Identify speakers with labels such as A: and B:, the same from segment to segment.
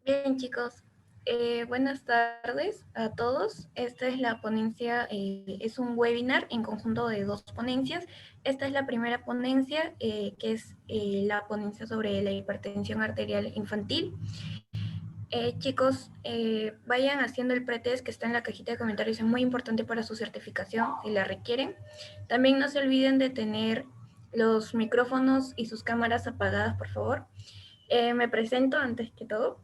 A: Bien, chicos. Buenas tardes a todos. Esta es la ponencia, es un webinar en conjunto de dos ponencias. Esta es la primera ponencia, que es la ponencia sobre la hipertensión arterial infantil. Chicos, vayan haciendo el pretest que está en la cajita de comentarios, es muy importante para su certificación si la requieren. También no se olviden de tener los micrófonos y sus cámaras apagadas, por favor. Me presento antes que todo.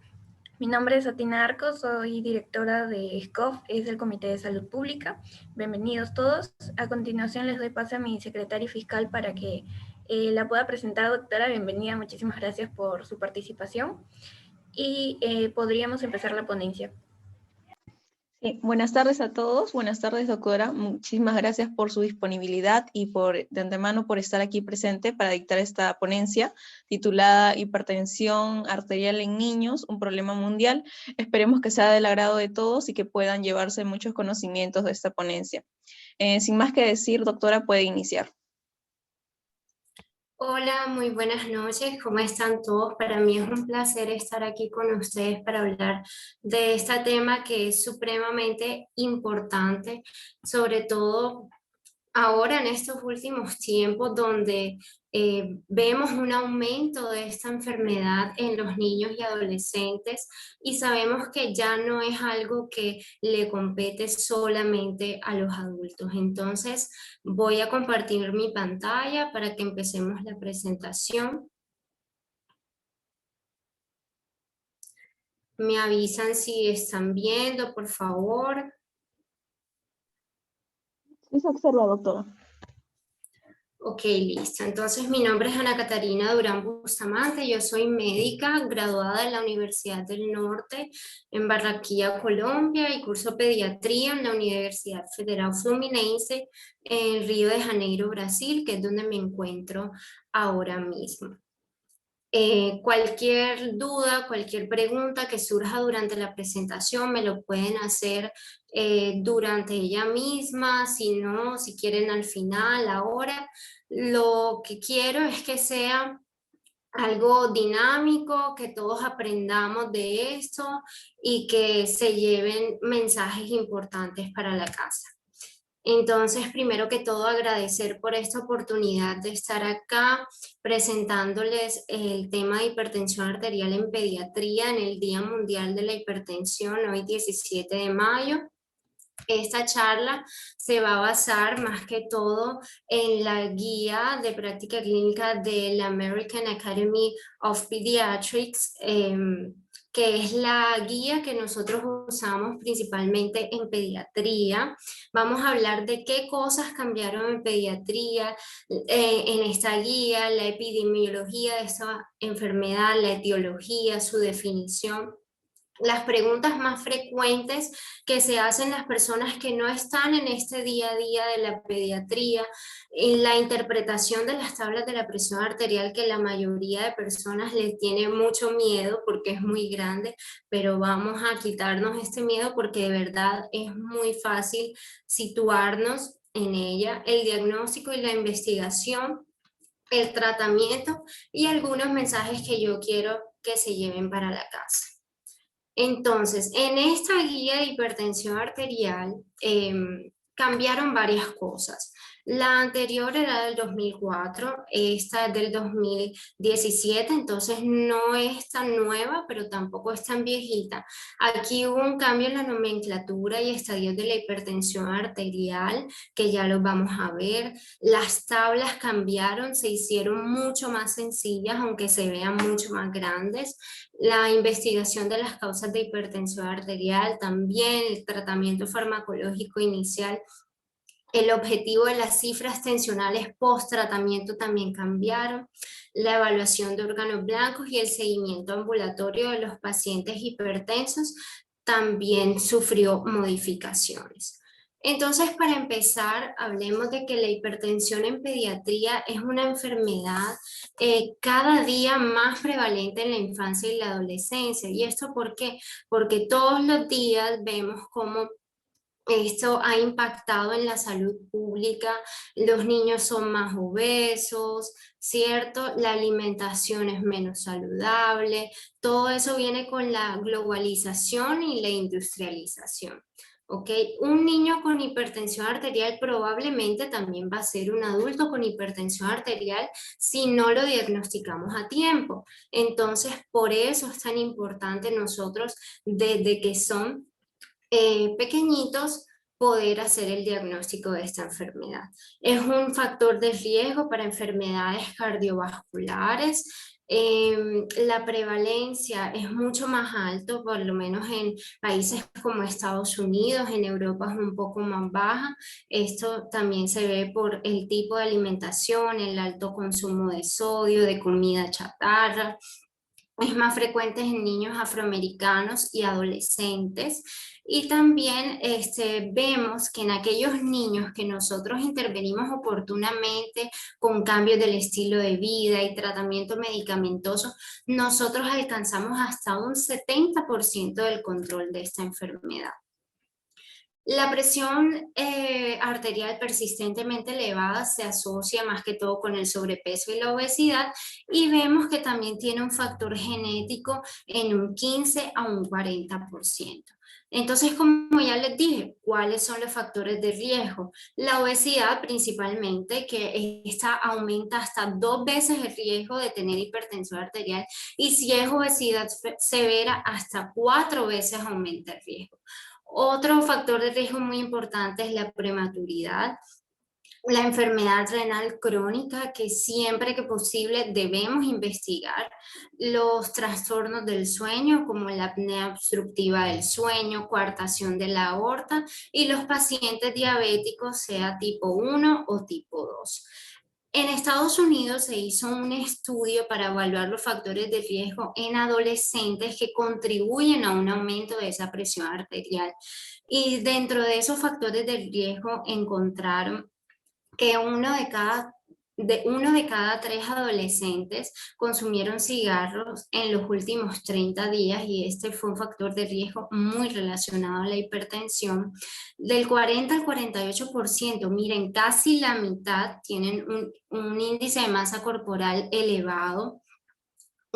A: Mi nombre es Atina Arcos, soy directora de SCOF, es el Comité de Salud Pública. Bienvenidos todos. A continuación les doy paso a mi secretaria fiscal para que la pueda presentar. Doctora, bienvenida, muchísimas gracias por su participación. Y podríamos empezar la ponencia.
B: Sí, buenas tardes a todos, buenas tardes doctora, muchísimas gracias por su disponibilidad y de antemano por estar aquí presente para dictar esta ponencia titulada Hipertensión arterial en niños, un problema mundial. Esperemos que sea del agrado de todos y que puedan llevarse muchos conocimientos de esta ponencia. Sin más que decir, doctora, puede iniciar.
C: Hola, muy buenas noches, ¿cómo están todos? Para mí es un placer estar aquí con ustedes para hablar de este tema que es supremamente importante, sobre todo ahora en estos últimos tiempos donde vemos un aumento de esta enfermedad en los niños y adolescentes y sabemos que ya no es algo que le compete solamente a los adultos. Entonces voy a compartir mi pantalla para que empecemos la presentación. Me avisan si están viendo, por favor.
B: Sí, se observa, doctora.
C: Ok, listo. Entonces, mi nombre es Ana Catarina Durán Bustamante. Yo soy médica graduada en la Universidad del Norte en Barranquilla, Colombia, y curso pediatría en la Universidad Federal Fluminense en Río de Janeiro, Brasil, que es donde me encuentro ahora mismo. Cualquier duda, cualquier pregunta que surja durante la presentación me lo pueden hacer durante ella misma, si no, si quieren al final, ahora. Lo que quiero es que sea algo dinámico, que todos aprendamos de esto y que se lleven mensajes importantes para la casa. Entonces, primero que todo, agradecer por esta oportunidad de estar acá presentándoles el tema de hipertensión arterial en pediatría en el Día Mundial de la Hipertensión, hoy 17 de mayo. Esta charla se va a basar más que todo en la guía de práctica clínica de la American Academy of Pediatrics, que es la guía que nosotros usamos principalmente en pediatría. Vamos a hablar de qué cosas cambiaron en pediatría, en esta guía, la epidemiología de esta enfermedad, la etiología, su definición. Las preguntas más frecuentes que se hacen las personas que no están en este día a día de la pediatría, y la interpretación de las tablas de la presión arterial, que la mayoría de personas les tiene mucho miedo porque es muy grande, pero vamos a quitarnos este miedo porque de verdad es muy fácil situarnos en ella, el diagnóstico y la investigación, el tratamiento y algunos mensajes que yo quiero que se lleven para la casa. Entonces, en esta guía de hipertensión arterial cambiaron varias cosas. La anterior era del 2004, esta es del 2017, entonces no es tan nueva, pero tampoco es tan viejita. Aquí hubo un cambio en la nomenclatura y estadios de la hipertensión arterial, que ya los vamos a ver. Las tablas cambiaron, se hicieron mucho más sencillas, aunque se vean mucho más grandes. La investigación de las causas de hipertensión arterial también, el tratamiento farmacológico inicial, el objetivo de las cifras tensionales post-tratamiento también cambiaron, la evaluación de órganos blancos y el seguimiento ambulatorio de los pacientes hipertensos también sufrió modificaciones. Entonces, para empezar, hablemos de que la hipertensión en pediatría es una enfermedad cada día más prevalente en la infancia y la adolescencia. ¿Y esto por qué? Porque todos los días vemos cómo Esto ha impactado en la salud pública, los niños son más obesos, ¿cierto? La alimentación es menos saludable, todo eso viene con la globalización y la industrialización. ¿Ok? Un niño con hipertensión arterial probablemente también va a ser un adulto con hipertensión arterial si no lo diagnosticamos a tiempo. Entonces, por eso es tan importante nosotros, desde que son pequeñitos, poder hacer el diagnóstico de esta enfermedad. Es un factor de riesgo para enfermedades cardiovasculares. La prevalencia es mucho más alto, por lo menos en países como Estados Unidos, en Europa es un poco más baja. Esto también se ve por el tipo de alimentación, el alto consumo de sodio, de comida chatarra. Es más frecuente en niños afroamericanos y adolescentes. Y también vemos que en aquellos niños que nosotros intervenimos oportunamente con cambios del estilo de vida y tratamiento medicamentoso, nosotros alcanzamos hasta un 70% del control de esta enfermedad. La presión arterial persistentemente elevada se asocia más que todo con el sobrepeso y la obesidad, y vemos que también tiene un factor genético en un 15 a un 40%. Entonces, como ya les dije, ¿cuáles son los factores de riesgo? La obesidad principalmente, que esta aumenta hasta 2 veces el riesgo de tener hipertensión arterial, y si es obesidad severa, hasta 4 veces aumenta el riesgo. Otro factor de riesgo muy importante es la prematuridad, la enfermedad renal crónica, que siempre que posible debemos investigar, los trastornos del sueño como la apnea obstructiva del sueño, coartación de la aorta, y los pacientes diabéticos, sea tipo 1 o tipo 2. En Estados Unidos se hizo un estudio para evaluar los factores de riesgo en adolescentes que contribuyen a un aumento de esa presión arterial. Y dentro de esos factores de riesgo encontraron que uno de cada 3 adolescentes consumieron cigarros en los últimos 30 días, y este fue un factor de riesgo muy relacionado a la hipertensión. Del 40 al 48%, miren, casi la mitad tienen un índice de masa corporal elevado.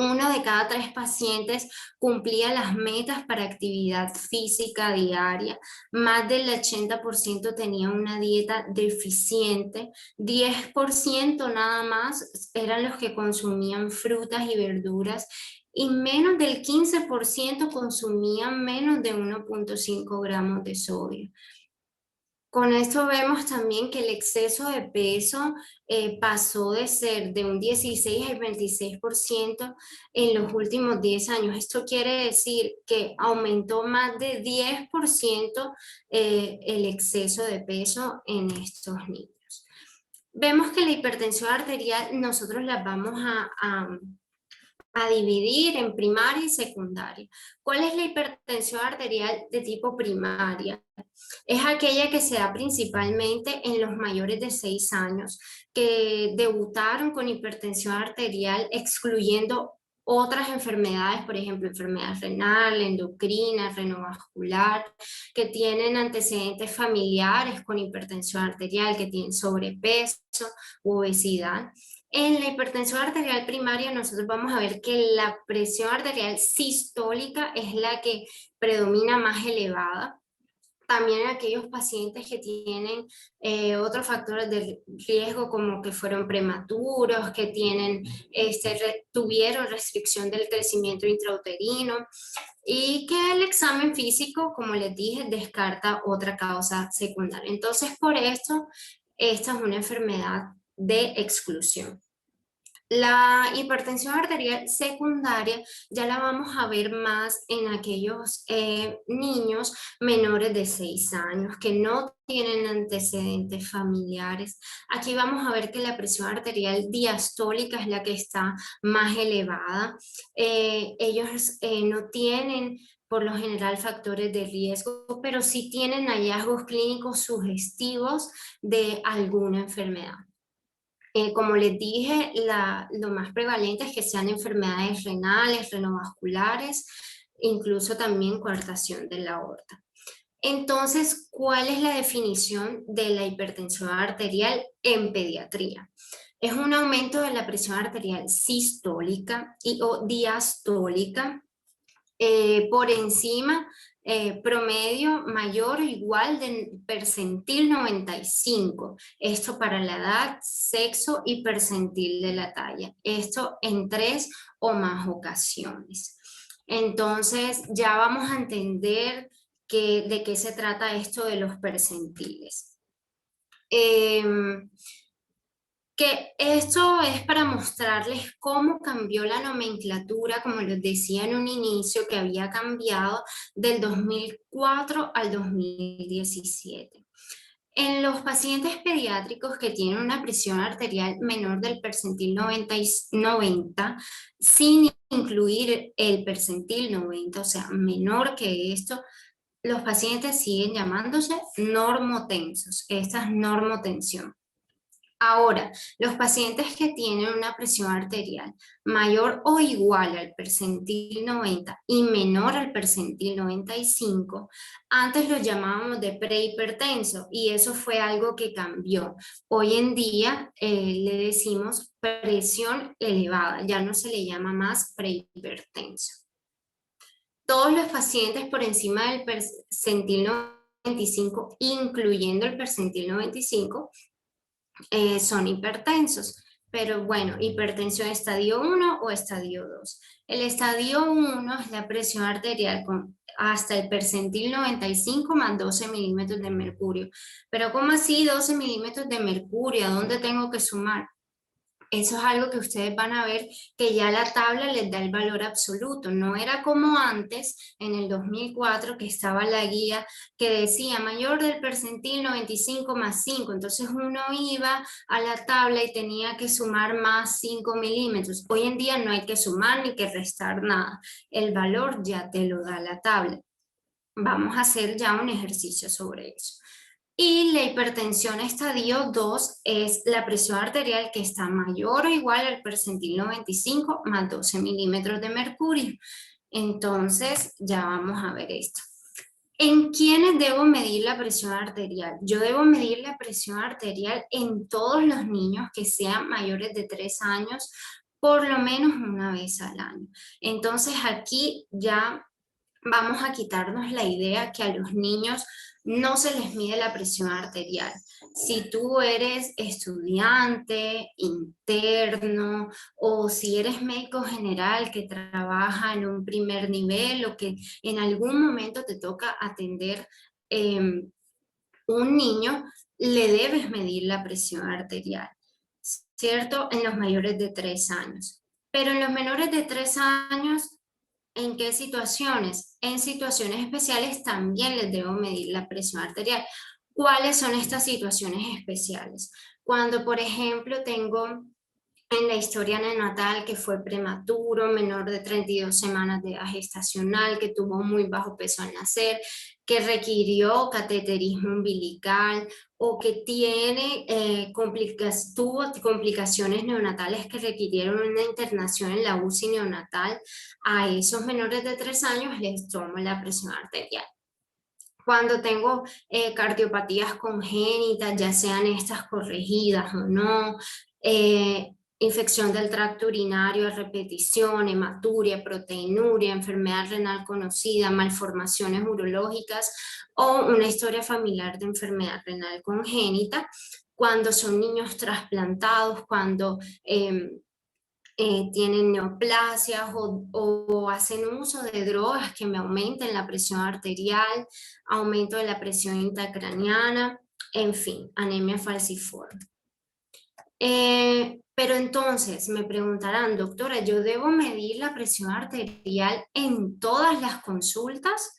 C: 1 de cada 3 pacientes cumplía las metas para actividad física diaria, más del 80% tenía una dieta deficiente, 10% nada más eran los que consumían frutas y verduras, y menos del 15% consumían menos de 1.5 gramos de sodio. Con esto vemos también que el exceso de peso pasó de ser de un 16 al 26% en los últimos 10 años. Esto quiere decir que aumentó más de 10% el exceso de peso en estos niños. Vemos que la hipertensión arterial nosotros la vamos a dividir en primaria y secundaria. ¿Cuál es la hipertensión arterial de tipo primaria? Es aquella que se da principalmente en los mayores de 6 años, que debutaron con hipertensión arterial, excluyendo otras enfermedades, por ejemplo, enfermedad renal, endocrina, renovascular, que tienen antecedentes familiares con hipertensión arterial, que tienen sobrepeso, obesidad. En la hipertensión arterial primaria nosotros vamos a ver que la presión arterial sistólica es la que predomina más elevada. También aquellos pacientes que tienen otros factores de riesgo, como que fueron prematuros, que tuvieron restricción del crecimiento intrauterino, y que el examen físico, como les dije, descarta otra causa secundaria. Entonces, por esto, esta es una enfermedad de exclusión. La hipertensión arterial secundaria ya la vamos a ver más en aquellos niños menores de 6 años que no tienen antecedentes familiares. Aquí vamos a ver que la presión arterial diastólica es la que está más elevada. Ellos no tienen por lo general factores de riesgo, pero sí tienen hallazgos clínicos sugestivos de alguna enfermedad. Como les dije, lo más prevalente es que sean enfermedades renales, renovasculares, incluso también coartación de la aorta. Entonces, ¿cuál es la definición de la hipertensión arterial en pediatría? Es un aumento de la presión arterial sistólica y o diastólica por encima promedio mayor o igual del percentil 95. Esto para la edad, sexo y percentil de la talla. Esto en 3 o más ocasiones. Entonces ya vamos a entender de qué se trata esto de los percentiles. Que esto es para mostrarles cómo cambió la nomenclatura, como les decía en un inicio, que había cambiado del 2004 al 2017. En los pacientes pediátricos que tienen una presión arterial menor del percentil 90, sin incluir el percentil 90, o sea, menor que esto, los pacientes siguen llamándose normotensos. Esta es normotensión. Ahora, los pacientes que tienen una presión arterial mayor o igual al percentil 90 y menor al percentil 95, antes los llamábamos de prehipertenso y eso fue algo que cambió. Hoy en día le decimos presión elevada, ya no se le llama más prehipertenso. Todos los pacientes por encima del percentil 95, incluyendo el percentil 95, son hipertensos. Pero bueno, hipertensión estadio 1 o estadio 2. El estadio 1 es la presión arterial con hasta el percentil 95 más 12 milímetros de mercurio. Pero ¿cómo así 12 milímetros de mercurio? ¿A dónde tengo que sumar? Eso es algo que ustedes van a ver que ya la tabla les da el valor absoluto. No era como antes, en el 2004, que estaba la guía que decía mayor del percentil 95 más 5. Entonces uno iba a la tabla y tenía que sumar más 5 milímetros. Hoy en día no hay que sumar ni que restar nada. El valor ya te lo da la tabla. Vamos a hacer ya un ejercicio sobre eso. Y la hipertensión estadio 2 es la presión arterial que está mayor o igual al percentil 95 más 12 milímetros de mercurio. Entonces, ya vamos a ver esto. ¿En quiénes debo medir la presión arterial? Yo debo medir la presión arterial en todos los niños que sean mayores de 3 años, por lo menos una vez al año. Entonces, aquí ya vamos a quitarnos la idea que a los niños no se les mide la presión arterial. Si tú eres estudiante, interno, o si eres médico general que trabaja en un primer nivel o que en algún momento te toca atender un niño, le debes medir la presión arterial, ¿cierto? En los mayores de 3 años. Pero en los menores de 3 años, ¿en qué situaciones? En situaciones especiales también les debo medir la presión arterial. ¿Cuáles son estas situaciones especiales? Cuando, por ejemplo, tengo en la historia neonatal que fue prematuro, menor de 32 semanas de edad gestacional, que tuvo muy bajo peso al nacer, que requirió cateterismo umbilical o que tuvo complicaciones neonatales que requirieron una internación en la UCI neonatal. A esos menores de 3 años les tomo la presión arterial. Cuando tengo cardiopatías congénitas, ya sean estas corregidas o no, infección del tracto urinario a repetición, hematuria, proteinuria, enfermedad renal conocida, malformaciones urológicas o una historia familiar de enfermedad renal congénita, cuando son niños trasplantados, cuando tienen neoplasias o hacen uso de drogas que me aumenten la presión arterial, aumento de la presión intracraniana, en fin, anemia falciforme. Pero entonces me preguntarán, doctora, ¿yo debo medir la presión arterial en todas las consultas?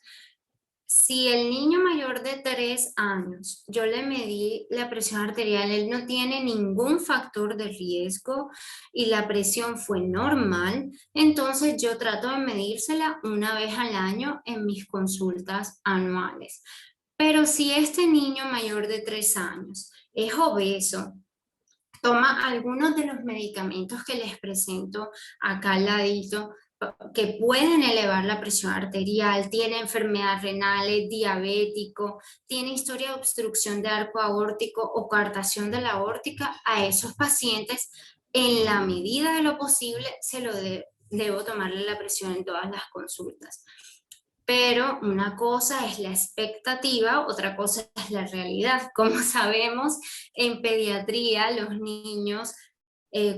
C: Si el niño mayor de 3 años, yo le medí la presión arterial, él no tiene ningún factor de riesgo y la presión fue normal, entonces yo trato de medírsela una vez al año en mis consultas anuales. Pero si este niño mayor de 3 años es obeso, toma algunos de los medicamentos que les presento acá al ladito, que pueden elevar la presión arterial, tiene enfermedades renales, diabético, tiene historia de obstrucción de arco aórtico o coartación de la aórtica, a esos pacientes, en la medida de lo posible, debo tomarle la presión en todas las consultas. Pero una cosa es la expectativa, otra cosa es la realidad. Como sabemos, en pediatría los niños,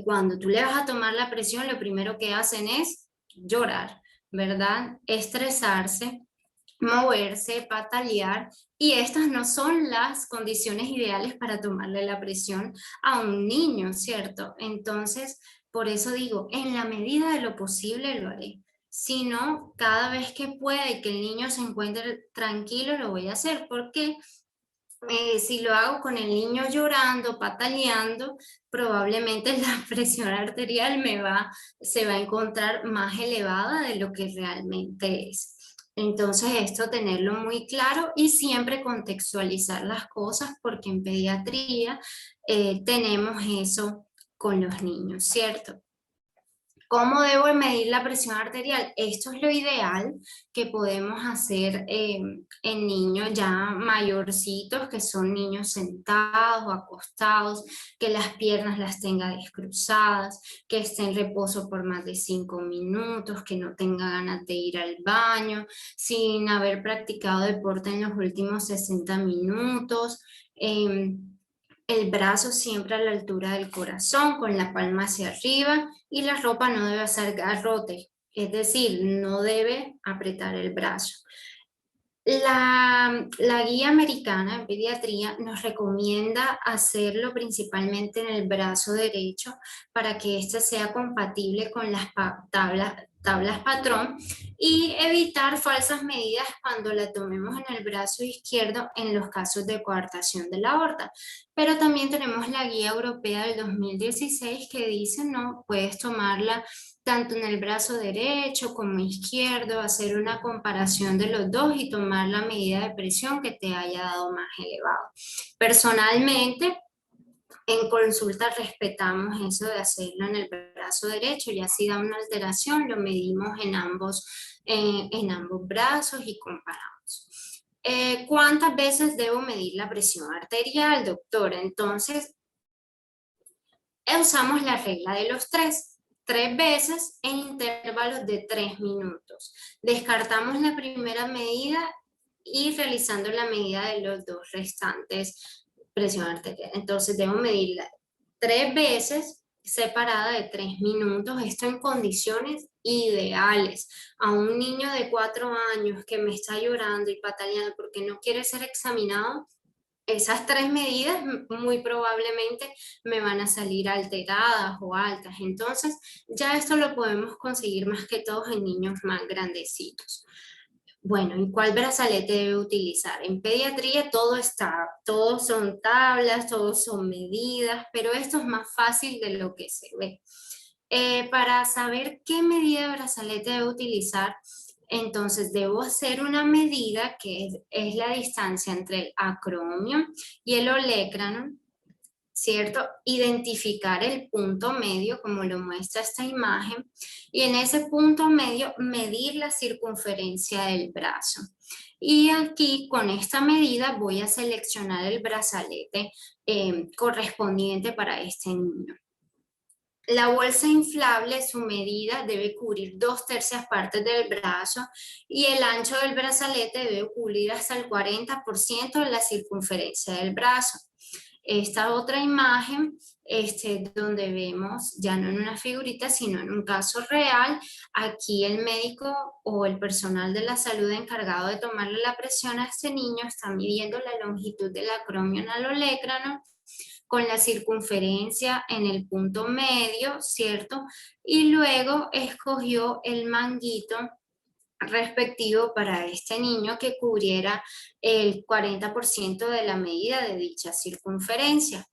C: cuando tú le vas a tomar la presión, lo primero que hacen es llorar, ¿verdad? Estresarse, moverse, patalear, y estas no son las condiciones ideales para tomarle la presión a un niño, ¿cierto? Entonces, por eso digo, en la medida de lo posible lo haré. Si no, cada vez que pueda y que el niño se encuentre tranquilo, lo voy a hacer, porque si lo hago con el niño llorando, pataleando, probablemente la presión arterial se va a encontrar más elevada de lo que realmente es. Entonces, esto tenerlo muy claro y siempre contextualizar las cosas, porque en pediatría tenemos eso con los niños, ¿cierto? ¿Cómo debo medir la presión arterial? Esto es lo ideal que podemos hacer en niños ya mayorcitos, que son niños sentados o acostados, que las piernas las tenga descruzadas, que esté en reposo por más de 5 minutos, que no tenga ganas de ir al baño, sin haber practicado deporte en los últimos 60 minutos. El brazo siempre a la altura del corazón, con la palma hacia arriba, y la ropa no debe hacer garrote, es decir, no debe apretar el brazo. La guía americana en pediatría nos recomienda hacerlo principalmente en el brazo derecho para que éste sea compatible con las tablas patrón, y evitar falsas medidas cuando la tomemos en el brazo izquierdo en los casos de coartación de la aorta. Pero también tenemos la guía europea del 2016 que dice, no, puedes tomarla tanto en el brazo derecho como izquierdo, hacer una comparación de los dos y tomar la medida de presión que te haya dado más elevado. Personalmente, en consulta respetamos eso de hacerlo en el brazo derecho, y así da una alteración, lo medimos en ambos brazos y comparamos. ¿Cuántas veces debo medir la presión arterial, doctora? Entonces, usamos la regla de los 3 veces en intervalos de 3 minutos. Descartamos la primera medida y realizando la medida de los dos restantes presión arterial. Entonces debo medirla 3 veces separada de 3 minutos, esto en condiciones ideales. A un niño de 4 años que me está llorando y pataleando porque no quiere ser examinado, esas 3 medidas muy probablemente me van a salir alteradas o altas. Entonces, ya esto lo podemos conseguir más que todos en niños más grandecitos. Bueno, ¿y cuál brazalete debe utilizar? En pediatría todos son tablas, todos son medidas, pero esto es más fácil de lo que se ve. Para saber qué medida de brazalete debo utilizar, entonces debo hacer una medida que es la distancia entre el acromio y el olecranon, ¿cierto? Identificar el punto medio, como lo muestra esta imagen, y en ese punto medio medir la circunferencia del brazo. Y aquí con esta medida voy a seleccionar el brazalete correspondiente para este niño. La bolsa inflable, su medida debe cubrir 2/3 partes del brazo, y el ancho del brazalete debe cubrir hasta el 40% de la circunferencia del brazo. Esta otra imagen, donde vemos, ya no en una figurita, sino en un caso real, aquí el médico o el personal de la salud encargado de tomarle la presión a este niño está midiendo la longitud del acromio al olecranon con la circunferencia en el punto medio, ¿cierto? Y luego escogió el manguito respectivo para este niño que cubriera el 40% de la medida de dicha circunferencia.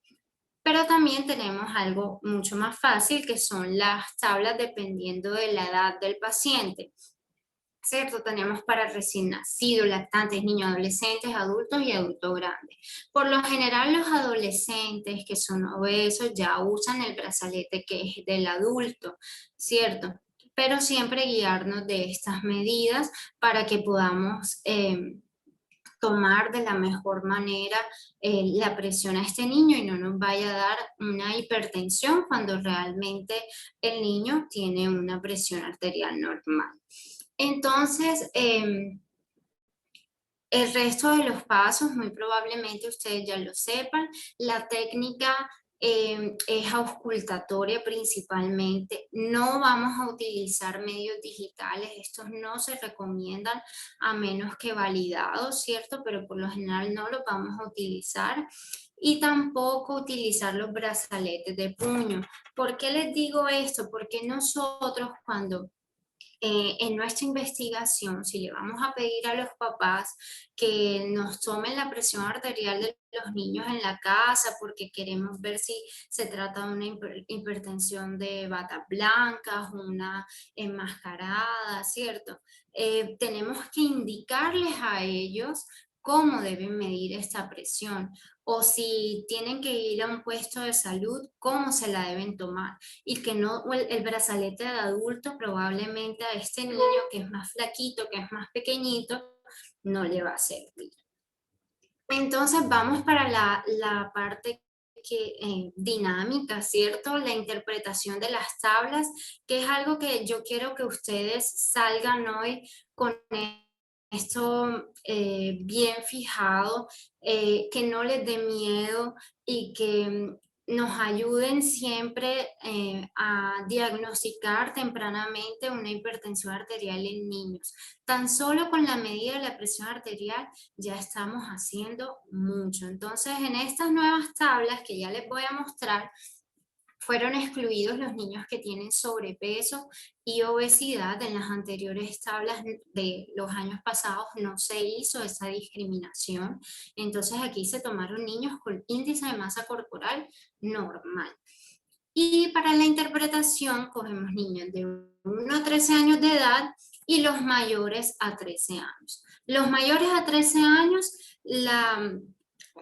C: Pero también tenemos algo mucho más fácil, que son las tablas dependiendo de la edad del paciente, ¿cierto? Tenemos para recién nacidos, lactantes, niños, adolescentes, adultos y adultos grandes. Por lo general, los adolescentes que son obesos ya usan el brazalete que es del adulto, ¿cierto? pero siempre guiarnos de estas medidas para que podamos tomar de la mejor manera la presión a este niño y no nos vaya a dar una hipertensión cuando realmente el niño tiene una presión arterial normal. Entonces, el resto de los pasos muy probablemente ustedes ya lo sepan. La técnica es auscultatoria principalmente. No vamos a utilizar medios digitales. Estos no se recomiendan a menos que validados, ¿cierto? Pero por lo general no los vamos a utilizar. Y tampoco utilizar los brazaletes de puño. ¿Por qué les digo esto? Porque nosotros cuando en nuestra investigación, si le vamos a pedir a los papás que nos tomen la presión arterial de los niños en la casa porque queremos ver si se trata de una hipertensión de batas blancas, una enmascarada, ¿cierto? Tenemos que indicarles a ellos cómo deben medir esta presión o si tienen que ir a un puesto de salud, cómo se la deben tomar y que no el brazalete de adulto probablemente a este niño que es más flaquito, que es más pequeñito, no le va a servir. Entonces vamos para la parte dinámica, ¿cierto? La interpretación de las tablas, que es algo que yo quiero que ustedes salgan hoy con esto bien fijado, que no les dé miedo y que nos ayuden siempre a diagnosticar tempranamente una hipertensión arterial en niños. Tan solo con la medida de la presión arterial ya estamos haciendo mucho. Entonces, en estas nuevas tablas que ya les voy a mostrar, fueron excluidos los niños que tienen sobrepeso y obesidad. En las anteriores tablas de los años pasados no se hizo esa discriminación. Entonces aquí se tomaron niños con índice de masa corporal normal. Y para la interpretación cogemos niños de 1 a 13 años de edad y los mayores a 13 años. Los mayores a 13 años,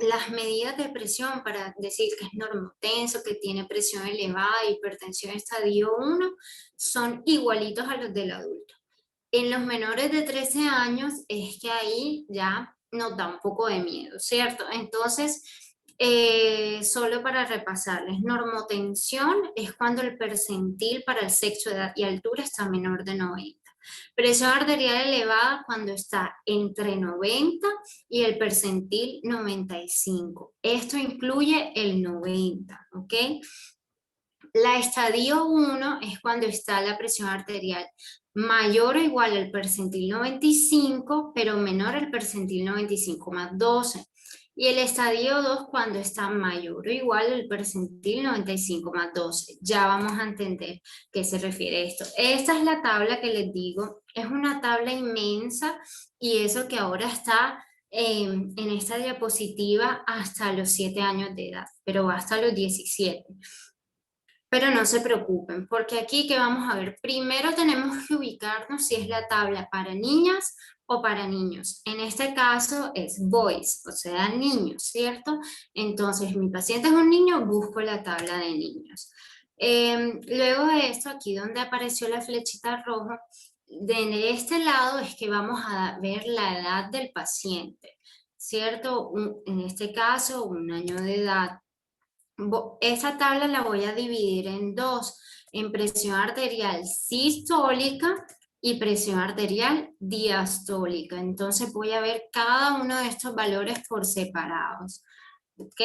C: las medidas de presión para decir que es normotenso, que tiene presión elevada, hipertensión estadio 1, son igualitos a los del adulto. En los menores de 13 años es que ahí ya nos da un poco de miedo, ¿cierto? Entonces, solo para repasarles, normotensión es cuando el percentil para el sexo, edad y altura está menor de 90. Presión arterial elevada cuando está entre 90 y el percentil 95. Esto incluye el 90, ¿ok? La estadio 1 es cuando está la presión arterial mayor o igual al percentil 95, pero menor al percentil 95 más 12. Y el estadio 2 cuando está mayor o igual al percentil 95 más 12. Ya vamos a entender qué se refiere esto. Esta es la tabla que les digo. Es una tabla inmensa y eso que ahora está en esta diapositiva hasta los 7 años de edad, pero va hasta los 17. Pero no se preocupen, porque aquí que vamos a ver, primero tenemos que ubicarnos si es la tabla para niñas o para niños. En este caso es boys, o sea, niños, ¿cierto? Entonces, mi paciente es un niño, busco la tabla de niños. Luego de esto, aquí donde apareció la flechita roja, de este lado es que vamos a ver la edad del paciente, ¿cierto? En este caso, 1 año de edad. Esta tabla la voy a dividir en dos, en presión arterial sistólica y presión arterial diastólica. Entonces voy a ver cada uno de estos valores por separados. ¿Ok?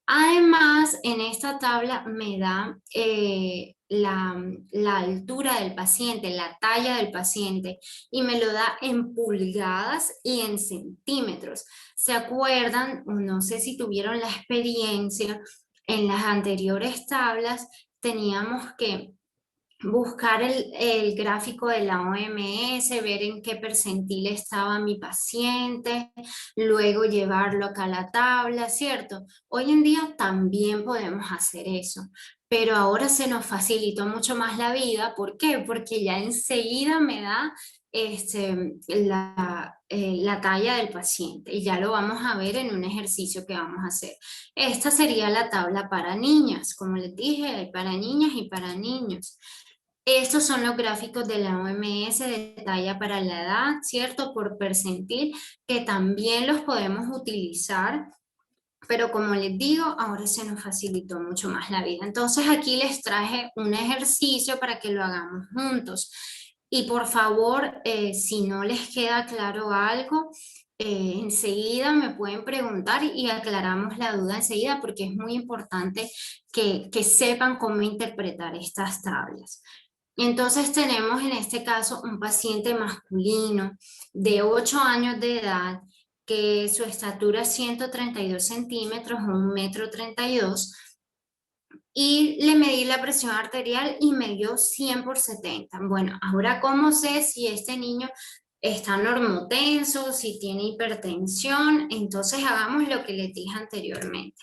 C: Además, en esta tabla me da la altura del paciente, la talla del paciente, y me lo da en pulgadas y en centímetros. ¿Se acuerdan? No sé si tuvieron la experiencia, en las anteriores tablas teníamos que buscar el gráfico de la OMS, ver en qué percentil estaba mi paciente, luego llevarlo acá a la tabla, ¿cierto? Hoy en día también podemos hacer eso, pero ahora se nos facilitó mucho más la vida. ¿Por qué? Porque ya enseguida me da la talla del paciente y ya lo vamos a ver en un ejercicio que vamos a hacer. Esta sería la tabla para niñas, como les dije, hay para niñas y para niños. Estos son los gráficos de la OMS de talla para la edad, ¿cierto? Por percentil, que también los podemos utilizar, pero como les digo, ahora se nos facilitó mucho más la vida. Entonces aquí les traje un ejercicio para que lo hagamos juntos. Y por favor, si no les queda claro algo, enseguida me pueden preguntar y aclaramos la duda enseguida, porque es muy importante que sepan cómo interpretar estas tablas. Entonces tenemos en este caso un paciente masculino de 8 años de edad, que su estatura es 132 centímetros o 1,32 m, y le medí la presión arterial y me dio 100/70. Bueno, ahora ¿cómo sé si este niño está normotenso, si tiene hipertensión? Entonces hagamos lo que les dije anteriormente.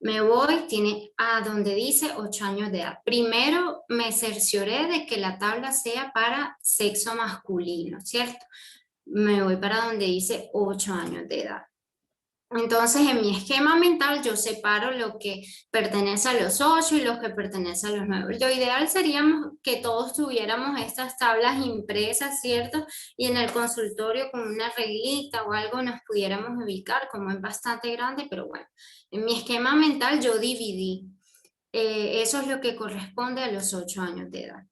C: Me voy, tiene a donde dice 8 años de edad. Primero me cercioré de que la tabla sea para sexo masculino, ¿cierto? Me voy para donde dice 8 años de edad. Entonces, en mi esquema mental yo separo lo que pertenece a los 8 y lo que pertenece a los 9. Lo ideal sería que todos tuviéramos estas tablas impresas, ¿cierto? Y en el consultorio con una reglita o algo nos pudiéramos ubicar, como es bastante grande, pero bueno, en mi esquema mental yo dividí. Eso es lo que corresponde a los 8 años de edad.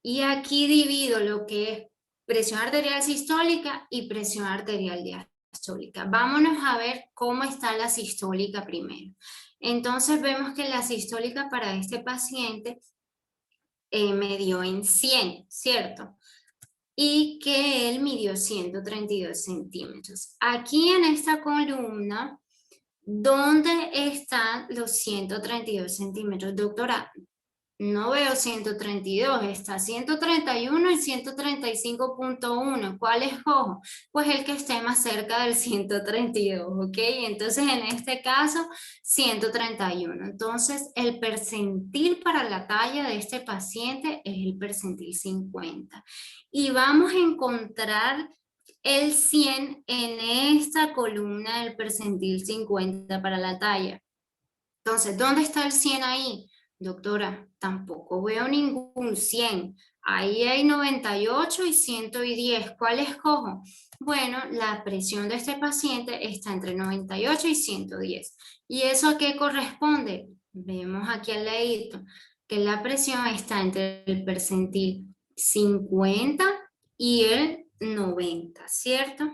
C: Y aquí divido lo que es presión arterial sistólica y presión arterial diastólica. Vámonos a ver cómo está la sistólica primero. Entonces vemos que la sistólica para este paciente me dio en 100, ¿cierto? Y que él midió 132 centímetros. Aquí en esta columna, ¿dónde están los 132 centímetros? Doctora, no veo 132, está 131 y 135.1. ¿Cuál escojo? Pues el que esté más cerca del 132, ¿ok? Entonces, en este caso, 131. Entonces, el percentil para la talla de este paciente es el percentil 50. Y vamos a encontrar el 100 en esta columna del percentil 50 para la talla. Entonces, ¿dónde está el 100 ahí? Doctora, tampoco veo ningún 100. Ahí hay 98 y 110. ¿Cuál escojo? Bueno, la presión de este paciente está entre 98 y 110. ¿Y eso a qué corresponde? Vemos aquí al ladito que la presión está entre el percentil 50 y el 90, ¿cierto?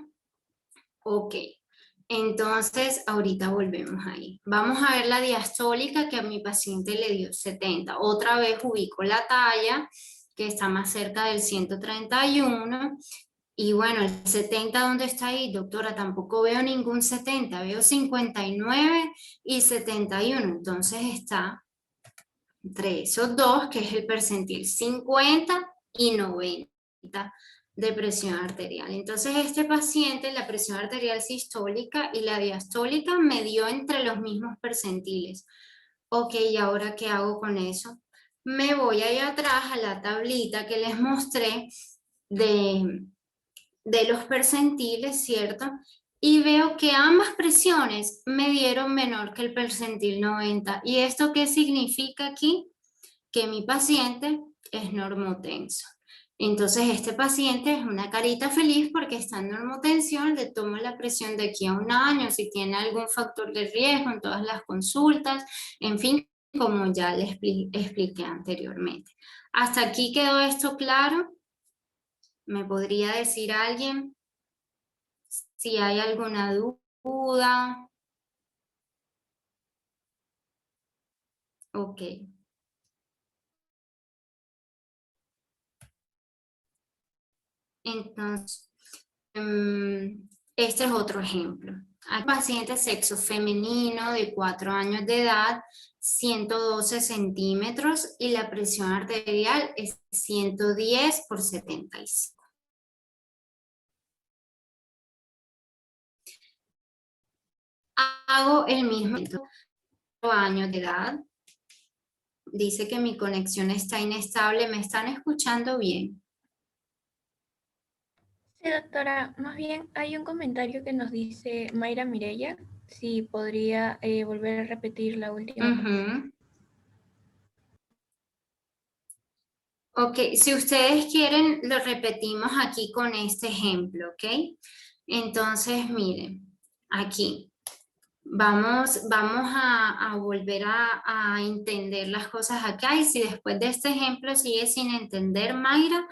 C: Ok. Entonces, ahorita volvemos ahí. Vamos a ver la diastólica que a mi paciente le dio 70. Otra vez ubico la talla que está más cerca del 131. Y bueno, el 70, ¿dónde está ahí? Doctora, tampoco veo ningún 70. Veo 59 y 71. Entonces está entre esos dos, que es el percentil 50 y 90 de presión arterial. Entonces este paciente, la presión arterial sistólica y la diastólica me dio entre los mismos percentiles. Ok, ¿y ahora qué hago con eso? Me voy allá atrás a la tablita que les mostré de los percentiles, ¿cierto? Y veo que ambas presiones me dieron menor que el percentil 90. ¿Y esto qué significa aquí? Que mi paciente es normotenso. Entonces este paciente es una carita feliz porque está en normotensión, le tomo la presión de aquí a un año, si tiene algún factor de riesgo en todas las consultas, en fin, como ya les expliqué anteriormente. ¿Hasta aquí quedó esto claro? ¿Me podría decir alguien si hay alguna duda? Ok. Entonces, este es otro ejemplo. Hay un paciente sexo femenino de 4 años de edad, 112 centímetros y la presión arterial es 110/75. Hago el mismo 4 años de edad. Dice que mi conexión está inestable. ¿Me están escuchando bien?
A: Sí, doctora, más bien hay un comentario que nos dice Mayra Mireya, si podría volver a repetir la última.
C: Uh-huh. Ok, si ustedes quieren, lo repetimos aquí con este ejemplo, ¿ok? Entonces, miren, aquí. Vamos a volver a entender las cosas acá y si después de este ejemplo sigues sin entender, Mayra,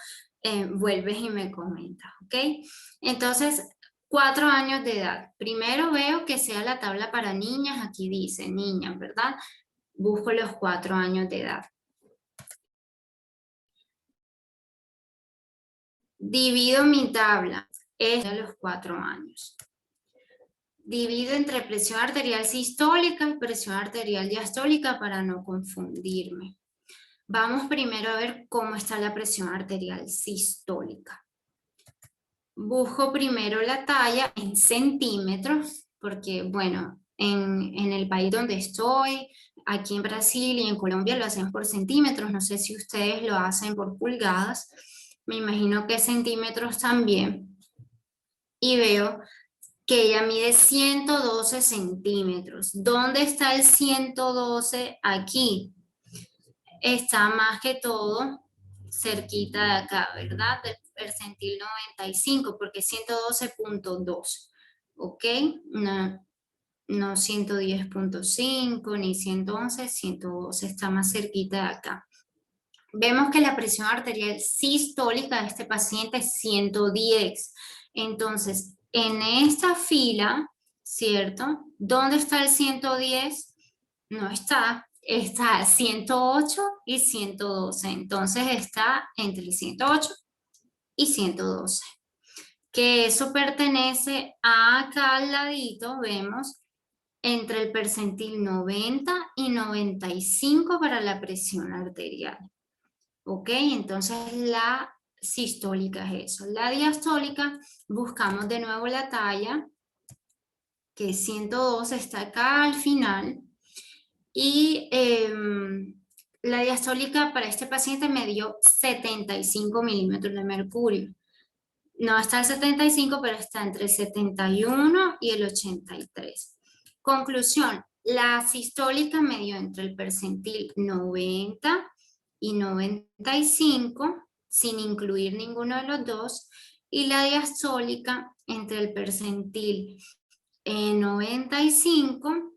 C: vuelves y me comentas, ¿ok? Entonces, 4 años de edad. Primero veo que sea la tabla para niñas, aquí dice niñas, ¿verdad? Busco los 4 años de edad. Divido mi tabla, es de los 4 años. Divido entre presión arterial sistólica y presión arterial diastólica para no confundirme. Vamos primero a ver cómo está la presión arterial sistólica. Busco primero la talla en centímetros, porque bueno, en el país donde estoy, aquí en Brasil y en Colombia lo hacen por centímetros, no sé si ustedes lo hacen por pulgadas, me imagino que centímetros también. Y veo que ella mide 112 centímetros. ¿Dónde está el 112? Aquí. Está más que todo cerquita de acá, ¿verdad? Del percentil 95, porque 112.2, ¿ok? No 110.5 ni 111, 112, está más cerquita de acá. Vemos que la presión arterial sistólica de este paciente es 110. Entonces, en esta fila, ¿cierto? ¿Dónde está el 110? No está. Está 108 y 112. Entonces está entre el 108 y 112. Que eso pertenece a acá al ladito, vemos, entre el percentil 90 y 95 para la presión arterial. ¿Ok? Entonces la sistólica es eso. La diastólica, buscamos de nuevo la talla, que 112 está acá al final. Y la diastólica para este paciente me dio 75 milímetros de mercurio. No está el 75, pero está entre el 71 y el 83. Conclusión, la sistólica me dio entre el percentil 90 y 95, sin incluir ninguno de los dos, y la diastólica entre el percentil 95,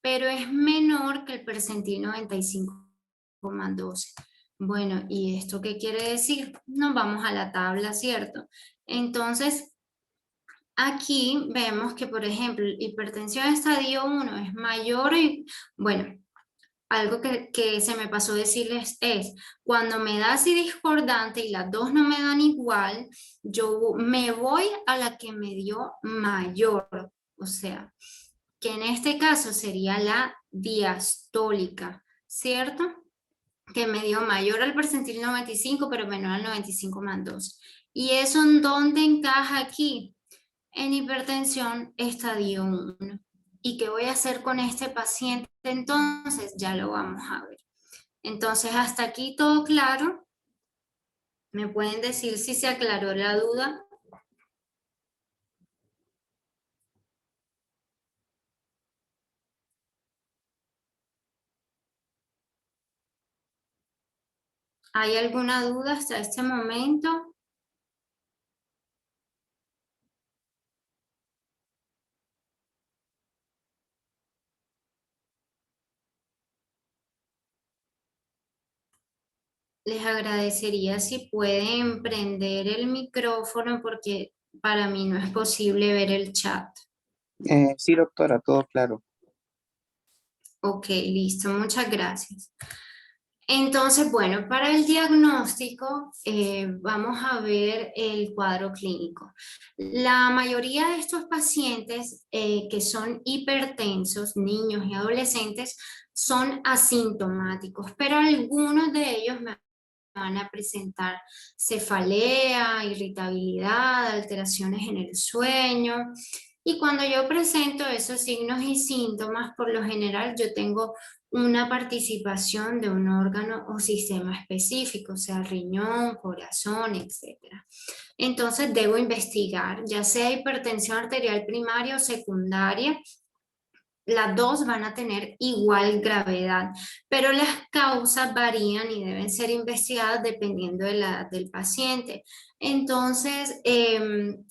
C: pero es menor que el percentil 95,12. Bueno, ¿y esto qué quiere decir? Nos vamos a la tabla, ¿cierto? Entonces, aquí vemos que, por ejemplo, hipertensión estadio 1 es mayor y, bueno, algo que se me pasó decirles es, cuando me da así discordante y las dos no me dan igual, yo me voy a la que me dio mayor, o sea, que en este caso sería la diastólica, ¿cierto? Que me dio mayor al percentil 95, pero menor al 95,2. ¿Y eso en dónde encaja aquí? En hipertensión estadio 1. ¿Y qué voy a hacer con este paciente entonces? Ya lo vamos a ver. Entonces, hasta aquí todo claro. ¿Me pueden decir si se aclaró la duda? ¿Hay alguna duda hasta este momento? Les agradecería si pueden prender el micrófono porque para mí no es posible ver el chat.
D: Sí, doctora, todo claro.
C: Ok, listo, muchas gracias. Entonces, bueno, para el diagnóstico vamos a ver el cuadro clínico. La mayoría de estos pacientes que son hipertensos, niños y adolescentes, son asintomáticos, pero algunos de ellos me van a presentar cefalea, irritabilidad, alteraciones en el sueño. Y cuando yo presento esos signos y síntomas, por lo general yo tengo una participación de un órgano o sistema específico, o sea, riñón, corazón, etc. Entonces debo investigar, ya sea hipertensión arterial primaria o secundaria, las dos van a tener igual gravedad, pero las causas varían y deben ser investigadas dependiendo de la edad del paciente. Entonces,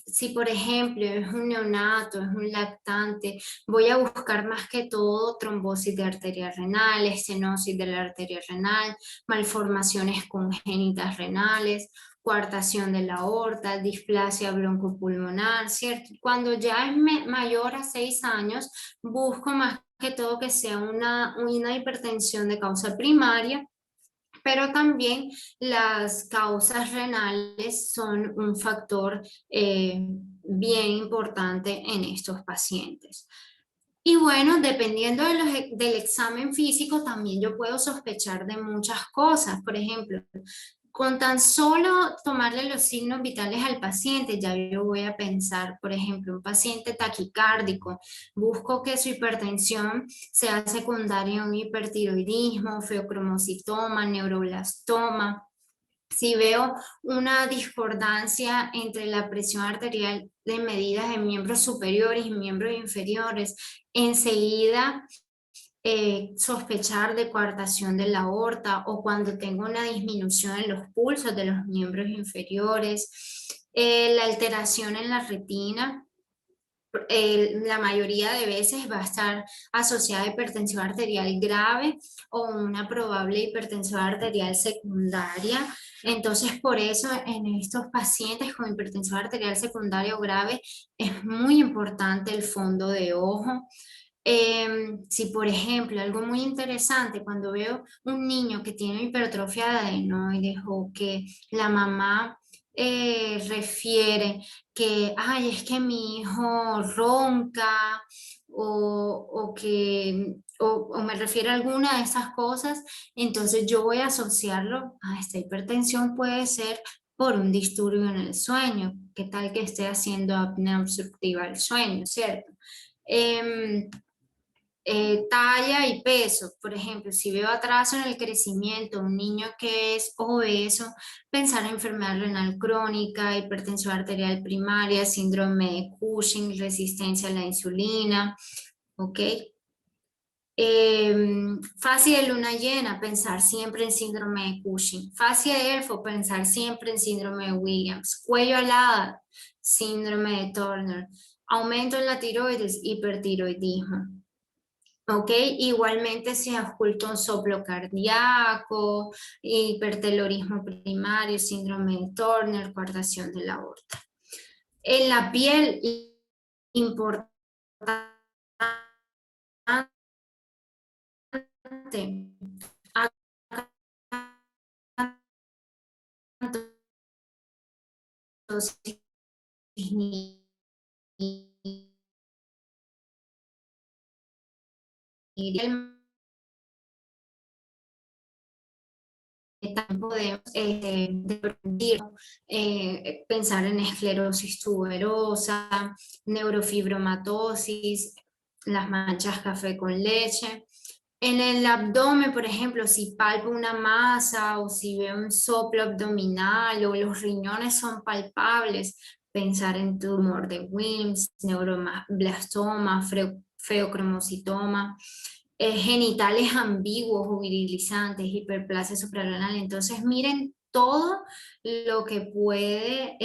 C: si por ejemplo es un neonato, es un lactante, voy a buscar más que todo trombosis de arteria renal, estenosis de la arteria renal, malformaciones congénitas renales, coartación de la aorta, displasia broncopulmonar, ¿cierto? Cuando ya es mayor a 6 años, busco más que todo que sea una hipertensión de causa primaria, pero también las causas renales son un factor bien importante en estos pacientes. Y bueno, dependiendo del examen físico, también yo puedo sospechar de muchas cosas. Por ejemplo, con tan solo tomarle los signos vitales al paciente, ya yo voy a pensar, por ejemplo, un paciente taquicárdico, busco que su hipertensión sea secundaria a un hipertiroidismo, feocromocitoma, neuroblastoma. Si veo una discordancia entre la presión arterial de medidas en miembros superiores y miembros inferiores, enseguida sospechar de coartación de la aorta, o cuando tengo una disminución en los pulsos de los miembros inferiores, la alteración en la retina. La mayoría de veces va a estar asociada a hipertensión arterial grave o una probable hipertensión arterial secundaria. Entonces, por eso en estos pacientes con hipertensión arterial secundaria o grave es muy importante el fondo de ojo. Si por ejemplo, algo muy interesante, cuando veo un niño que tiene hipertrofia de adenoides, o que la mamá refiere que, ay, es que mi hijo ronca, o me refiere a alguna de esas cosas, entonces yo voy a asociarlo a esta hipertensión. Puede ser por un disturbio en el sueño. ¿Qué tal que esté haciendo apnea obstructiva del sueño, cierto? Talla y peso, por ejemplo, si veo atraso en el crecimiento, un niño que es obeso, pensar en enfermedad renal crónica, hipertensión arterial primaria, síndrome de Cushing, resistencia a la insulina, ¿ok? Fase de luna llena, pensar siempre en síndrome de Cushing. Fase de ELFO, pensar siempre en síndrome de Williams. Cuello alada, síndrome de Turner. Aumento en la tiroides, hipertiroidismo. ¿Ok? Igualmente se oculta un soplo cardíaco, hipertelorismo primario, síndrome de Turner, coartación de la aorta. En la piel, importante, también podemos pensar en esclerosis tuberosa, neurofibromatosis, las manchas café con leche. En el abdomen, por ejemplo, si palpo una masa o si veo un soplo abdominal o los riñones son palpables, pensar en tumor de Wilms, neuroblastoma, feocromocitoma. Genitales ambiguos o virilizantes, hiperplasia suprarrenal. Entonces miren todo lo que puede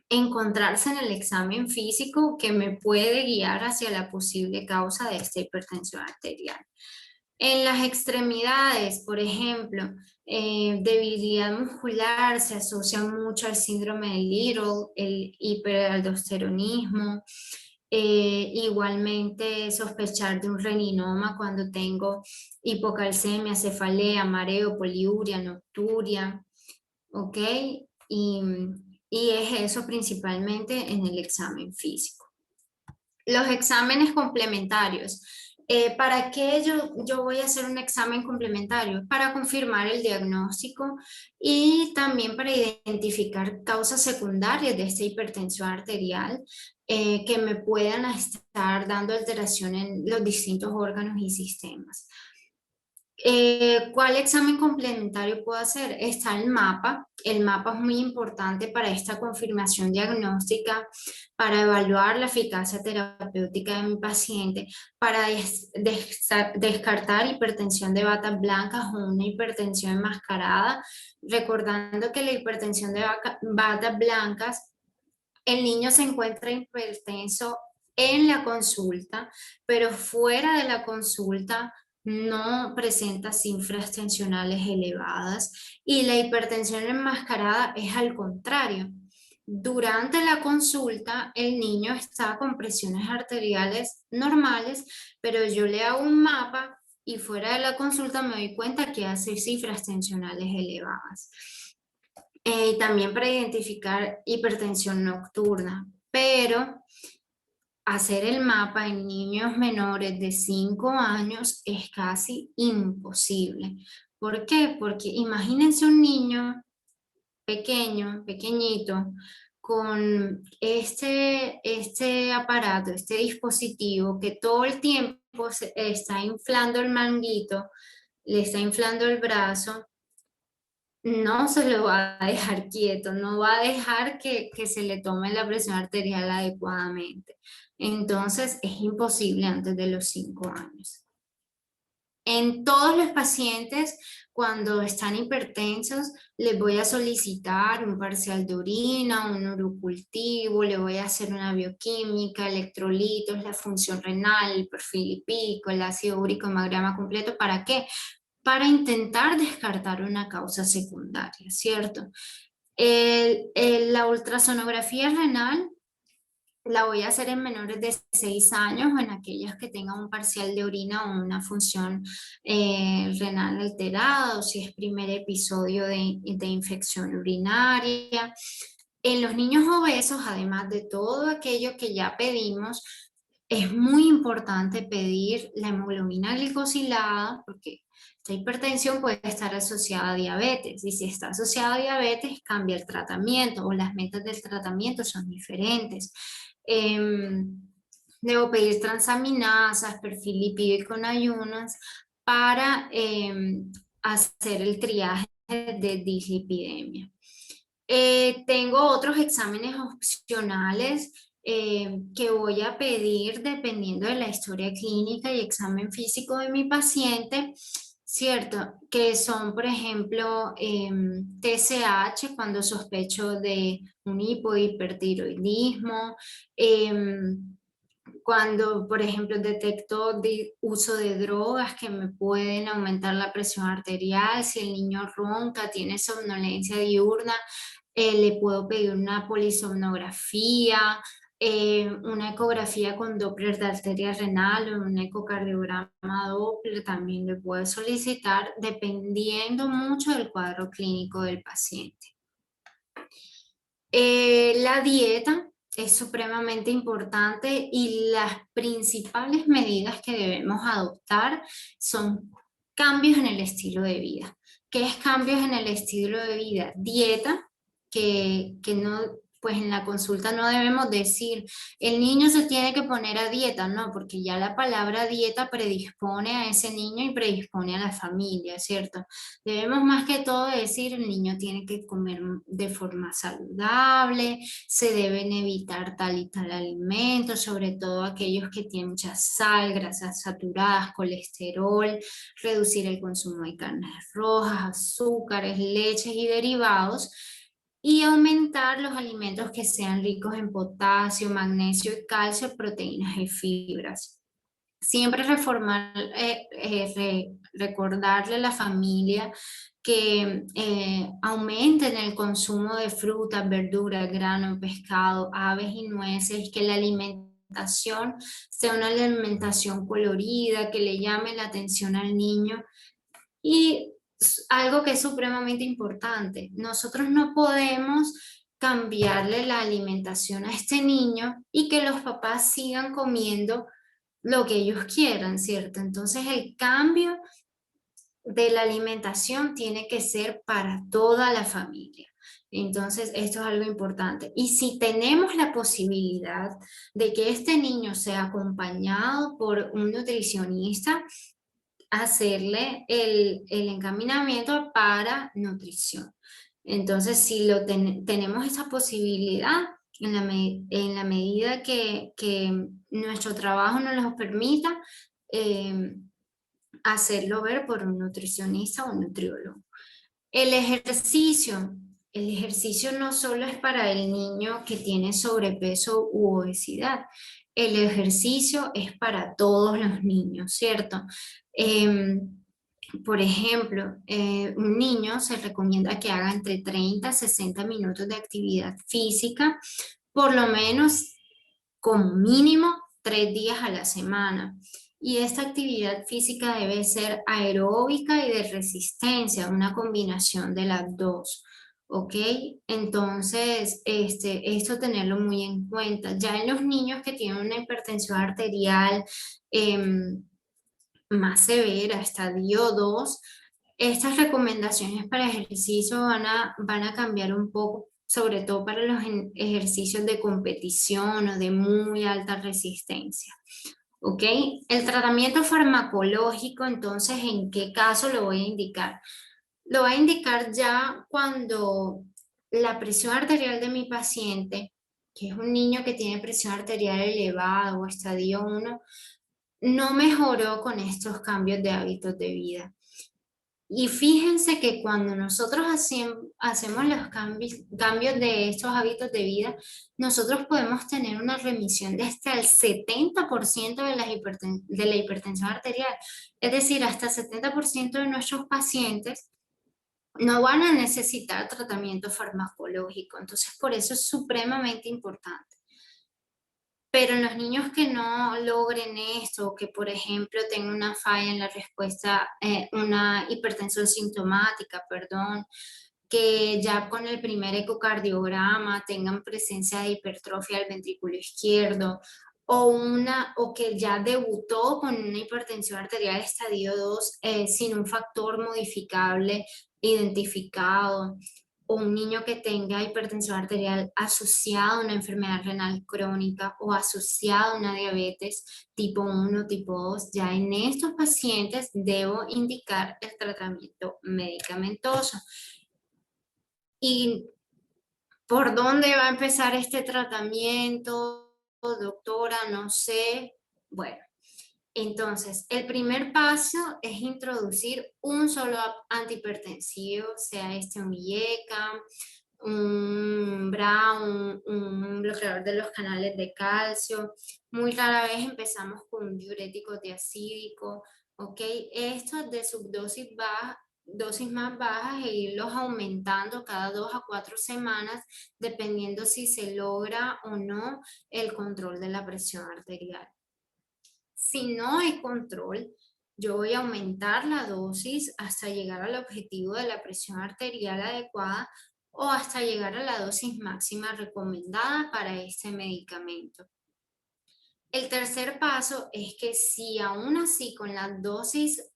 C: encontrarse en el examen físico que me puede guiar hacia la posible causa de esta hipertensión arterial. En las extremidades, por ejemplo, debilidad muscular se asocia mucho al síndrome de Little, el hiperaldosteronismo. Igualmente sospechar de un reninoma cuando tengo hipocalcemia, cefalea, mareo, poliuria, nocturia, ¿ok? Y es eso principalmente en el examen físico. Los exámenes complementarios. ¿Para qué yo voy a hacer un examen complementario? Para confirmar el diagnóstico y también para identificar causas secundarias de esta hipertensión arterial que me puedan estar dando alteración en los distintos órganos y sistemas. ¿Cuál examen complementario puedo hacer? Está el mapa. El mapa es muy importante para esta confirmación diagnóstica, para evaluar la eficacia terapéutica de mi paciente, para descartar hipertensión de batas blancas o una hipertensión enmascarada, recordando que la hipertensión de batas blancas, el niño se encuentra hipertenso en la consulta, pero fuera de la consulta no presenta cifras tensionales elevadas, y la hipertensión enmascarada es al contrario. Durante la consulta el niño está con presiones arteriales normales, pero yo le hago un mapa y fuera de la consulta me doy cuenta que hace cifras tensionales elevadas. También para identificar hipertensión nocturna, pero hacer el mapa en niños menores de 5 años es casi imposible. ¿Por qué? Porque imagínense un niño pequeño, pequeñito, con este aparato, este dispositivo que todo el tiempo está inflando el manguito, le está inflando el brazo, no se lo va a dejar quieto, no va a dejar que se le tome la presión arterial adecuadamente. Entonces es imposible antes de los 5 años. En todos los pacientes, cuando están hipertensos, les voy a solicitar un parcial de orina, un urocultivo, le voy a hacer una bioquímica, electrolitos, la función renal, el perfil lipídico, el ácido úrico, hemograma completo. ¿Para qué? Para intentar descartar una causa secundaria, ¿cierto? La ultrasonografía renal la voy a hacer en menores de 6 años o en aquellos que tengan un parcial de orina o una función renal alterada, o si es primer episodio de infección urinaria. En los niños obesos, además de todo aquello que ya pedimos, es muy importante pedir la hemoglobina glicosilada, porque esta hipertensión puede estar asociada a diabetes, y si está asociada a diabetes cambia el tratamiento o las metas del tratamiento son diferentes. Debo pedir transaminasas, perfil lipídico en ayunas para hacer el triaje de dislipidemia. Tengo otros exámenes opcionales que voy a pedir dependiendo de la historia clínica y examen físico de mi paciente, ¿cierto? Que son, por ejemplo, TSH cuando sospecho de un hipohipertiroidismo, cuando, por ejemplo, detecto uso de drogas que me pueden aumentar la presión arterial, si el niño ronca, tiene somnolencia diurna, le puedo pedir una polisomnografía, una ecografía con Doppler de arteria renal o un ecocardiograma Doppler también le puedo solicitar dependiendo mucho del cuadro clínico del paciente. La dieta es supremamente importante y las principales medidas que debemos adoptar son cambios en el estilo de vida. ¿Qué es cambios en el estilo de vida? Dieta, que no, pues en la consulta no debemos decir, el niño se tiene que poner a dieta, no, porque ya la palabra dieta predispone a ese niño y predispone a la familia, ¿cierto? Debemos más que todo decir, el niño tiene que comer de forma saludable, se deben evitar tal y tal alimentos, sobre todo aquellos que tienen mucha sal, grasas saturadas, colesterol, reducir el consumo de carnes rojas, azúcares, leches y derivados, y aumentar los alimentos que sean ricos en potasio, magnesio y calcio, proteínas y fibras. Siempre recordarle a la familia que aumenten el consumo de frutas, verduras, grano, pescado, aves y nueces, que la alimentación sea una alimentación colorida, que le llame la atención al niño. Y algo que es supremamente importante, nosotros no podemos cambiarle la alimentación a este niño y que los papás sigan comiendo lo que ellos quieran, ¿cierto? Entonces el cambio de la alimentación tiene que ser para toda la familia. Entonces esto es algo importante. Y si tenemos la posibilidad de que este niño sea acompañado por un nutricionista, hacerle el encaminamiento para nutrición. Entonces, si tenemos esa posibilidad, en la medida que nuestro trabajo nos lo permita, hacerlo ver por un nutricionista o un nutriólogo. El ejercicio no solo es para el niño que tiene sobrepeso u obesidad, el ejercicio es para todos los niños, ¿cierto? Por ejemplo, un niño se recomienda que haga entre 30 a 60 minutos de actividad física, por lo menos como mínimo 3 días a la semana. Y esta actividad física debe ser aeróbica y de resistencia, una combinación de las dos. ¿Ok? Entonces, esto tenerlo muy en cuenta. Ya en los niños que tienen una hipertensión arterial más severa, estadio 2, estas recomendaciones para ejercicio van a cambiar un poco, sobre todo para los ejercicios de competición o de muy alta resistencia. ¿Ok? El tratamiento farmacológico, entonces, ¿en qué caso lo voy a indicar? Lo voy a indicar ya cuando la presión arterial de mi paciente, que es un niño que tiene presión arterial elevada o estadio 1, no mejoró con estos cambios de hábitos de vida. Y fíjense que cuando nosotros hacemos los cambios de estos hábitos de vida, nosotros podemos tener una remisión de hasta el 70% de la hipertensión arterial. Es decir, hasta el 70% de nuestros pacientes no van a necesitar tratamiento farmacológico. Entonces, por eso es supremamente importante. Pero en los niños que no logren esto, que por ejemplo tengan una falla en la respuesta, una hipertensión sintomática, perdón, que ya con el primer ecocardiograma tengan presencia de hipertrofia del ventrículo izquierdo, o que ya debutó con una hipertensión arterial estadio 2 sin un factor modificable identificado, o un niño que tenga hipertensión arterial asociada a una enfermedad renal crónica o asociada a una diabetes tipo 1, tipo 2, ya en estos pacientes debo indicar el tratamiento medicamentoso. ¿Y por dónde va a empezar este tratamiento, doctora? No sé. Bueno, entonces, el primer paso es introducir un solo antihipertensivo, sea este un IECA, un BRA, un bloqueador de los canales de calcio. Muy rara vez empezamos con un diurético tiazídico, ¿ok? Estos de subdosis baja, dosis más bajas e irlos aumentando cada 2 a 4 semanas, dependiendo si se logra o no el control de la presión arterial. Si no hay control, yo voy a aumentar la dosis hasta llegar al objetivo de la presión arterial adecuada o hasta llegar a la dosis máxima recomendada para este medicamento. El tercer paso es que si aún así con las dosis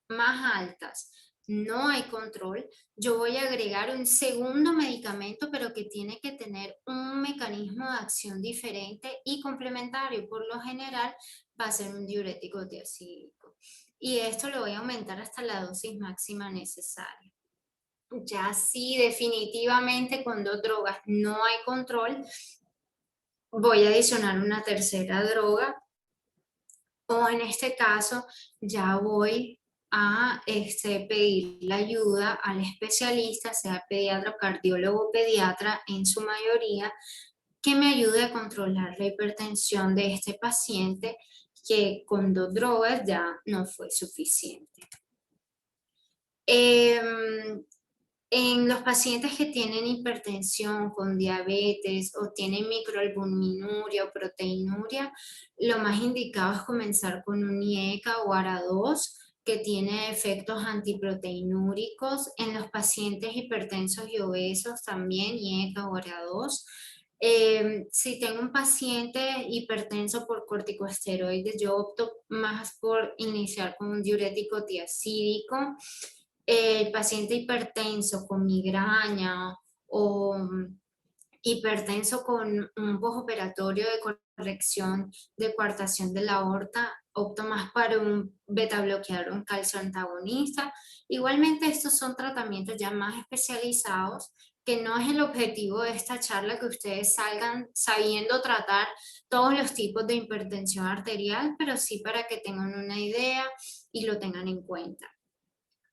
C: más altas no hay control, yo voy a agregar un segundo medicamento, pero que tiene que tener un mecanismo de acción diferente y complementario. Por lo general va a ser un diurético tiazídico. Y esto lo voy a aumentar hasta la dosis máxima necesaria. Ya si definitivamente con 2 drogas no hay control, voy a adicionar una tercera droga, o en este caso ya voy a pedir la ayuda al especialista, sea pediatra o cardiólogo pediatra en su mayoría, que me ayude a controlar la hipertensión de este paciente, que con 2 drogas ya no fue suficiente. En los pacientes que tienen hipertensión con diabetes o tienen microalbuminuria o proteinuria, lo más indicado es comenzar con un IECA o ARA2 que tiene efectos antiproteinúricos. En los pacientes hipertensos y obesos también IECA o ARA2. Si tengo un paciente hipertenso por corticosteroides, yo opto más por iniciar con un diurético tiazídico. El paciente hipertenso con migraña o hipertenso con un postoperatorio de corrección de coartación de la aorta, opto más para un beta bloqueador o un calcio antagonista. Igualmente estos son tratamientos ya más especializados, que no es el objetivo de esta charla que ustedes salgan sabiendo tratar todos los tipos de hipertensión arterial, pero sí para que tengan una idea y lo tengan en cuenta.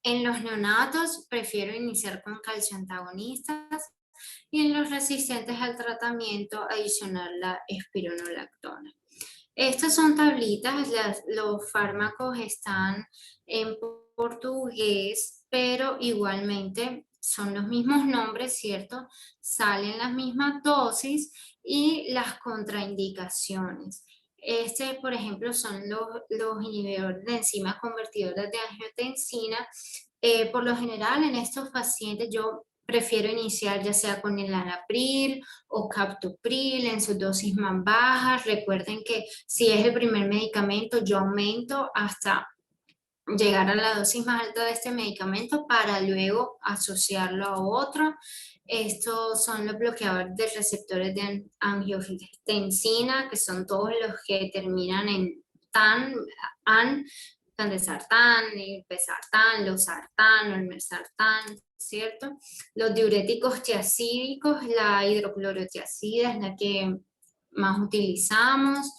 C: En los neonatos prefiero iniciar con calcio antagonistas y en los resistentes al tratamiento adicionar la espironolactona. Estas son tablitas, los fármacos están en portugués, pero igualmente son los mismos nombres, ¿cierto? Salen las mismas dosis y las contraindicaciones. Por ejemplo, son los inhibidores de enzimas convertidoras de angiotensina. Por lo general, en estos pacientes yo prefiero iniciar ya sea con el enalapril o captopril en sus dosis más bajas. Recuerden que si es el primer medicamento, yo aumento hasta llegar a la dosis más alta de este medicamento para luego asociarlo a otro. Estos son los bloqueadores de receptores de angiotensina, que son todos los que terminan en tan, an, candesartán, irbesartán, losartán, olmesartán, ¿cierto? Los diuréticos tiacídicos, la hidroclorotiazida es la que más utilizamos.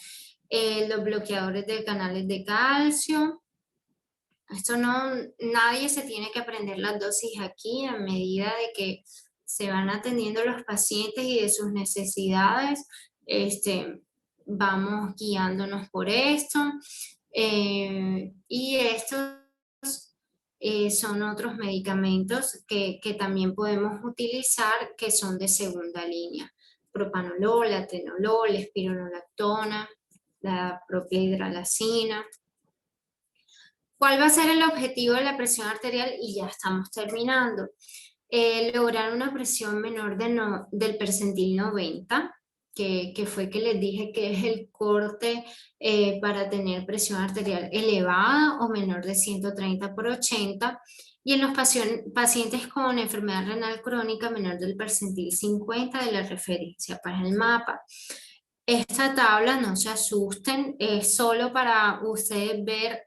C: Los bloqueadores de canales de calcio. Esto no, nadie se tiene que aprender las dosis aquí a medida de que se van atendiendo los pacientes y de sus necesidades. Vamos guiándonos por esto. Y estos son otros medicamentos que también podemos utilizar que son de segunda línea. Propanolol, atenolol, espironolactona, la propia hidralazina. ¿Cuál va a ser el objetivo de la presión arterial? Y ya estamos terminando. Lograr una presión menor del percentil 90, que fue que les dije que es el corte para tener presión arterial elevada o menor de 130/80, y en los pacientes con enfermedad renal crónica menor del percentil 50 de la referencia para el mapa. Esta tabla, no se asusten, es solo para ustedes ver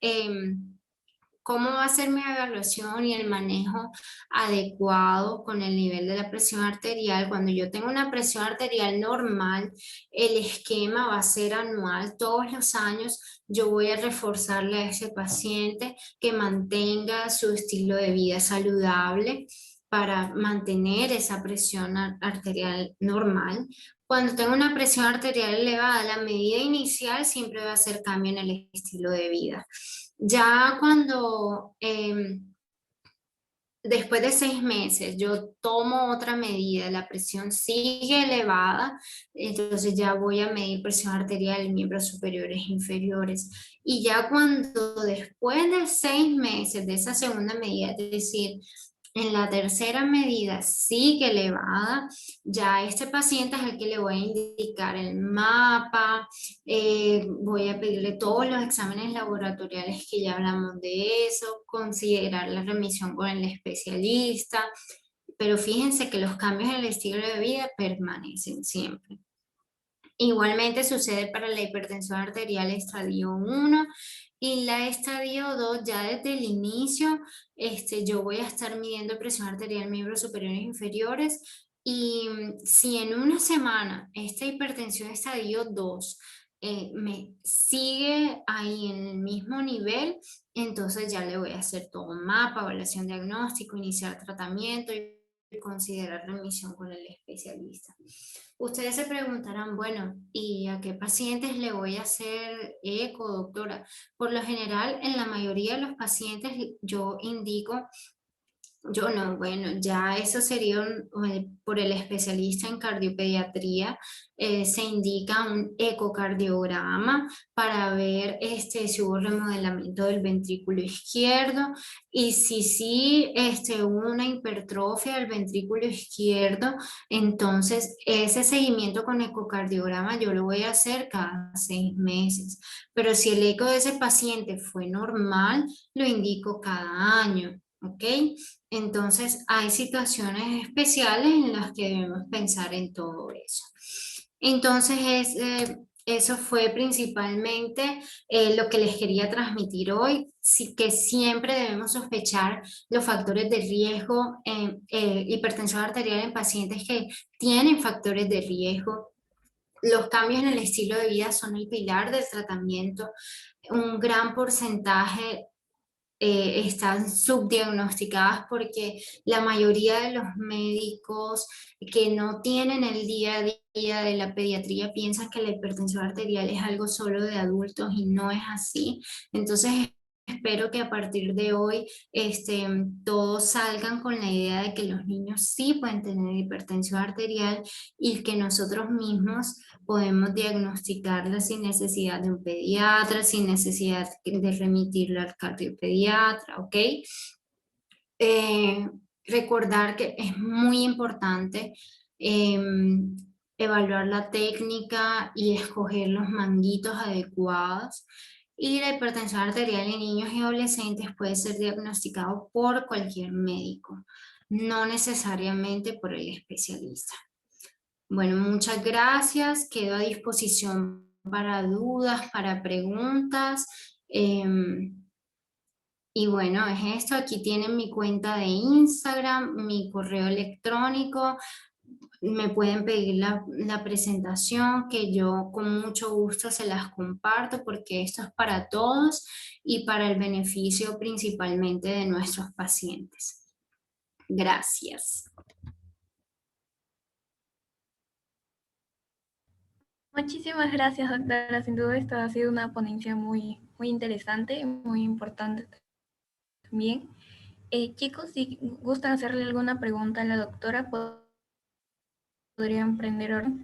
C: cómo va a ser mi evaluación y el manejo adecuado con el nivel de la presión arterial. Cuando yo tengo una presión arterial normal, el esquema va a ser anual. Todos los años yo voy a reforzarle a ese paciente que mantenga su estilo de vida saludable para mantener esa presión arterial normal. Cuando tengo una presión arterial elevada, la medida inicial siempre va a ser cambio en el estilo de vida. Ya cuando después de 6 meses yo tomo otra medida, la presión sigue elevada, entonces ya voy a medir presión arterial en miembros superiores e inferiores. Y ya cuando después de 6 meses de esa segunda medida, es decir, en la tercera medida sigue elevada, ya este paciente es el que le voy a indicar el mapa, voy a pedirle todos los exámenes laboratoriales que ya hablamos de eso, considerar la remisión con el especialista, pero fíjense que los cambios en el estilo de vida permanecen siempre. Igualmente sucede para la hipertensión arterial estadio 1 y la estadio 2, ya desde el inicio yo voy a estar midiendo presión arterial en miembros superiores e inferiores, y si en una semana esta hipertensión estadio 2 me sigue ahí en el mismo nivel, entonces ya le voy a hacer todo un mapa, evaluación diagnóstico, iniciar tratamiento y considerar remisión con el especialista. Ustedes se preguntarán, bueno, ¿y a qué pacientes le voy a hacer eco, doctora? Por lo general, en la mayoría de los pacientes yo indico, yo no, bueno, ya eso sería por el especialista en cardiopediatría, se indica un ecocardiograma para ver si hubo remodelamiento del ventrículo izquierdo, y si sí hubo una hipertrofia del ventrículo izquierdo, entonces ese seguimiento con ecocardiograma yo lo voy a hacer cada 6 meses, pero si el eco de ese paciente fue normal, lo indico cada año, ¿ok? Entonces, hay situaciones especiales en las que debemos pensar en todo eso. Entonces, eso fue principalmente lo que les quería transmitir hoy, sí, que siempre debemos sospechar los factores de riesgo en hipertensión arterial en pacientes que tienen factores de riesgo. Los cambios en el estilo de vida son el pilar del tratamiento. Un gran porcentaje están subdiagnosticadas porque la mayoría de los médicos que no tienen el día a día de la pediatría piensan que la hipertensión arterial es algo solo de adultos y no es así. Entonces, espero que a partir de hoy todos salgan con la idea de que los niños sí pueden tener hipertensión arterial y que nosotros mismos podemos diagnosticarla sin necesidad de un pediatra, sin necesidad de remitirla al cardiopediatra, ¿ok? Recordar que es muy importante evaluar la técnica y escoger los manguitos adecuados. Y la hipertensión arterial en niños y adolescentes puede ser diagnosticado por cualquier médico, no necesariamente por el especialista. Bueno, muchas gracias. Quedo a disposición para dudas, para preguntas. Y bueno, es esto. Aquí tienen mi cuenta de Instagram, mi correo electrónico. Me pueden pedir la presentación que yo con mucho gusto se las comparto porque esto es para todos y para el beneficio principalmente de nuestros pacientes. Gracias.
A: Muchísimas gracias, doctora. Sin duda esta ha sido una ponencia muy, muy interesante, muy importante también. Chicos, si gustan hacerle alguna pregunta a la doctora, podrían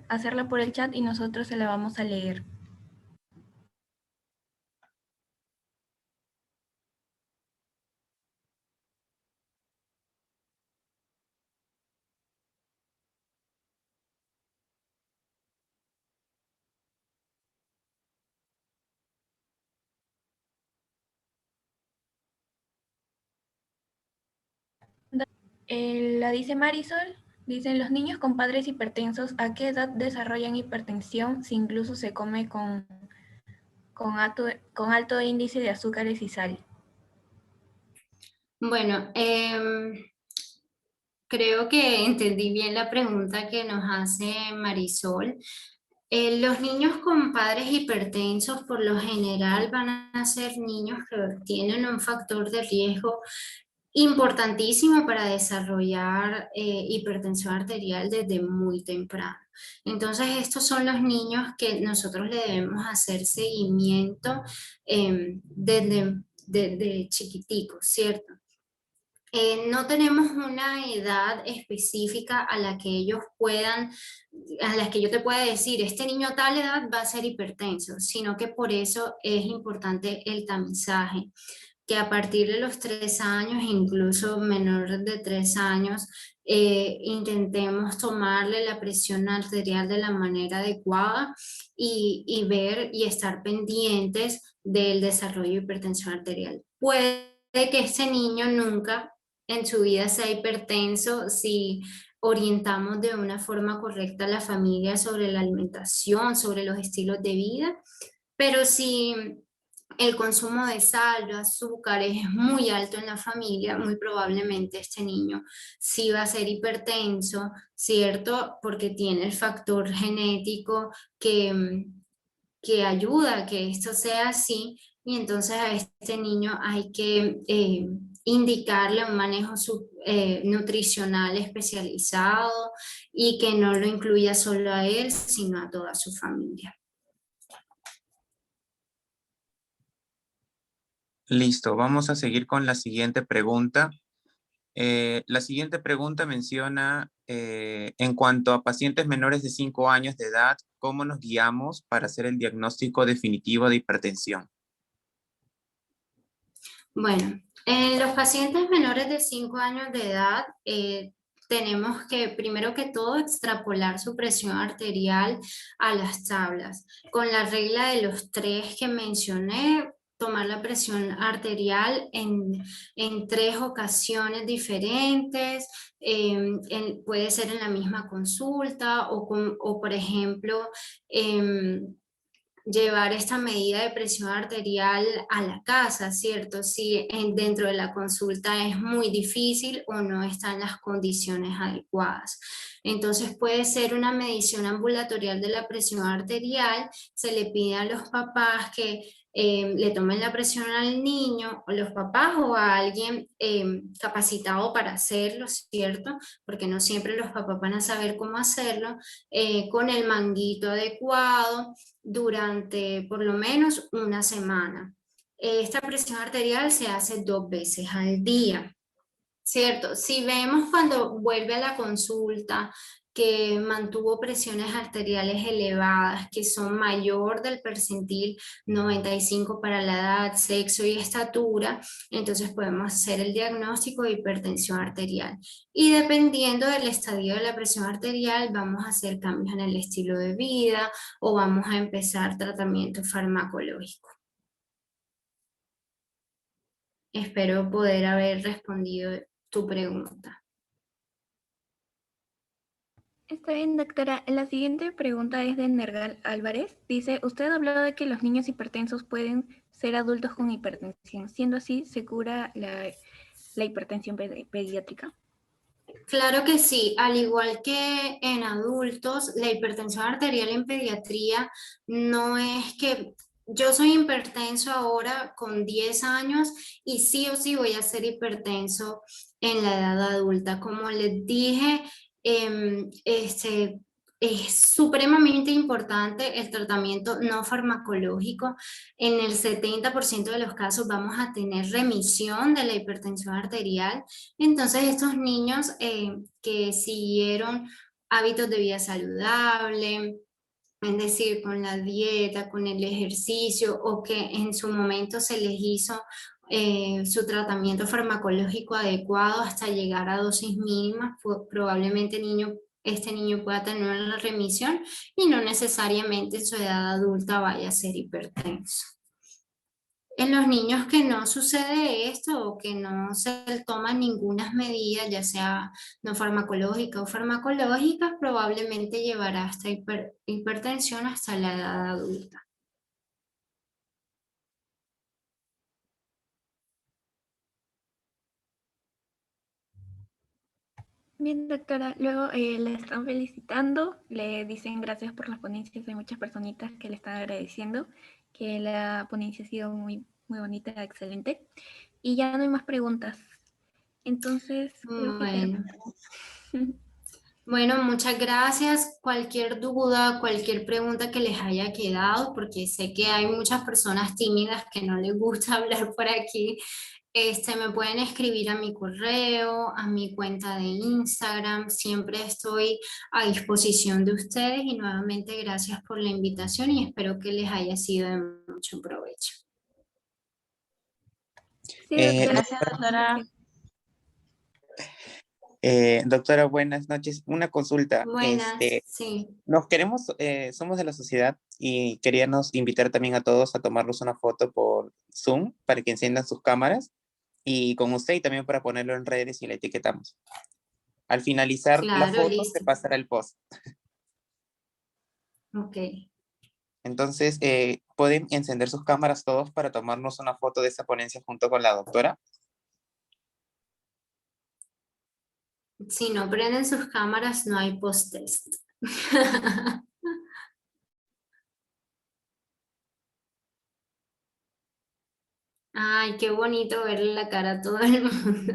A: hacerla por el chat y nosotros se la vamos a leer. La dice Marisol, dice, los niños con padres hipertensos, ¿a qué edad desarrollan hipertensión si incluso se come con alto índice de azúcares y sal?
C: Bueno, creo que entendí bien la pregunta que nos hace Marisol. Los niños con padres hipertensos por lo general van a ser niños que tienen un factor de riesgo importantísimo para desarrollar hipertensión arterial desde muy temprano. Entonces, estos son los niños que nosotros le debemos hacer seguimiento desde chiquiticos, ¿cierto? No tenemos una edad específica a la que ellos puedan, a la que yo te pueda decir, este niño a tal edad va a ser hipertenso, sino que por eso es importante el tamizaje, que a partir de los 3 años, incluso menores de 3 años, intentemos tomarle la presión arterial de la manera adecuada y ver y estar pendientes del desarrollo de hipertensión arterial. Puede que este niño nunca en su vida sea hipertenso si orientamos de una forma correcta a la familia sobre la alimentación, sobre los estilos de vida, pero si el consumo de sal o azúcares es muy alto en la familia, muy probablemente este niño sí va a ser hipertenso, ¿cierto? Porque tiene el factor genético que ayuda a que esto sea así, y entonces a este niño hay que indicarle un manejo nutricional especializado y que no lo incluya solo a él, sino a toda su familia.
D: Listo, vamos a seguir con la siguiente pregunta. La siguiente pregunta menciona, en cuanto a pacientes menores de 5 años de edad, ¿cómo nos guiamos para hacer el diagnóstico definitivo de hipertensión?
C: Bueno, en los pacientes menores de 5 años de edad, tenemos que, primero que todo, extrapolar su presión arterial a las tablas. Con la regla de los 3 que mencioné, tomar la presión arterial en 3 ocasiones diferentes, puede ser en la misma consulta o por ejemplo, llevar esta medida de presión arterial a la casa, ¿cierto? Si dentro de la consulta es muy difícil o no están las condiciones adecuadas. Entonces puede ser una medición ambulatorial de la presión arterial, se le pide a los papás que le tomen la presión al niño, o los papás o a alguien capacitado para hacerlo, ¿cierto? Porque no siempre los papás van a saber cómo hacerlo, con el manguito adecuado, durante por lo menos una semana. Esta presión arterial se hace 2 veces al día, ¿cierto? Si vemos cuando vuelve a la consulta que mantuvo presiones arteriales elevadas, que son mayor del percentil 95 para la edad, sexo y estatura, entonces podemos hacer el diagnóstico de hipertensión arterial. Y dependiendo del estadio de la presión arterial, vamos a hacer cambios en el estilo de vida o vamos a empezar tratamiento farmacológico. Espero poder haber respondido tu pregunta.
A: Está bien, doctora. La siguiente pregunta es de Nergal Álvarez. Dice, usted habló de que los niños hipertensos pueden ser adultos con hipertensión. Siendo así, ¿se cura la hipertensión pediátrica?
C: Claro que sí, al igual que en adultos, la hipertensión arterial en pediatría no es que yo soy hipertenso ahora con 10 años y sí o sí voy a ser hipertenso en la edad adulta. Como les dije, es supremamente importante el tratamiento no farmacológico. En el 70% de los casos vamos a tener remisión de la hipertensión arterial. Entonces estos niños que siguieron hábitos de vida saludable, es decir, con la dieta, con el ejercicio, o que en su momento se les hizo su tratamiento farmacológico adecuado hasta llegar a dosis mínimas, probablemente este niño pueda tener una remisión y no necesariamente en su edad adulta vaya a ser hipertenso. En los niños que no sucede esto o que no se toman ninguna medida, ya sea no farmacológica o farmacológica, probablemente llevará hasta hipertensión hasta la edad adulta.
A: Bien, doctora. Luego le están felicitando, le dicen gracias por las ponencias. Hay muchas personitas que le están agradeciendo, que la ponencia ha sido muy, muy bonita, excelente. Y ya no hay más preguntas. Entonces, creo que terminamos.
C: Bueno, muchas gracias. Cualquier duda, cualquier pregunta que les haya quedado, porque sé que hay muchas personas tímidas que no les gusta hablar por aquí, me pueden escribir a mi correo, a mi cuenta de Instagram. Siempre estoy a disposición de ustedes y nuevamente gracias por la invitación y espero que les haya sido de mucho provecho.
A: Sí, doctora.
B: Gracias, doctora.
D: Doctora, buenas noches. Una consulta.
C: Buenas, sí.
D: Nos queremos, somos de la sociedad y queríamos invitar también a todos a tomarnos una foto por Zoom para que enciendan sus cámaras y con usted y también para ponerlo en redes y la etiquetamos. Al finalizar la
C: Claro,
D: foto
C: listo.
D: se pasará el post.
C: Ok.
D: Entonces, ¿pueden encender sus cámaras todos para tomarnos una foto de esta ponencia junto con la doctora?
C: Si no prenden sus cámaras, no hay post-test. Ay, qué bonito verle la cara a todo el mundo.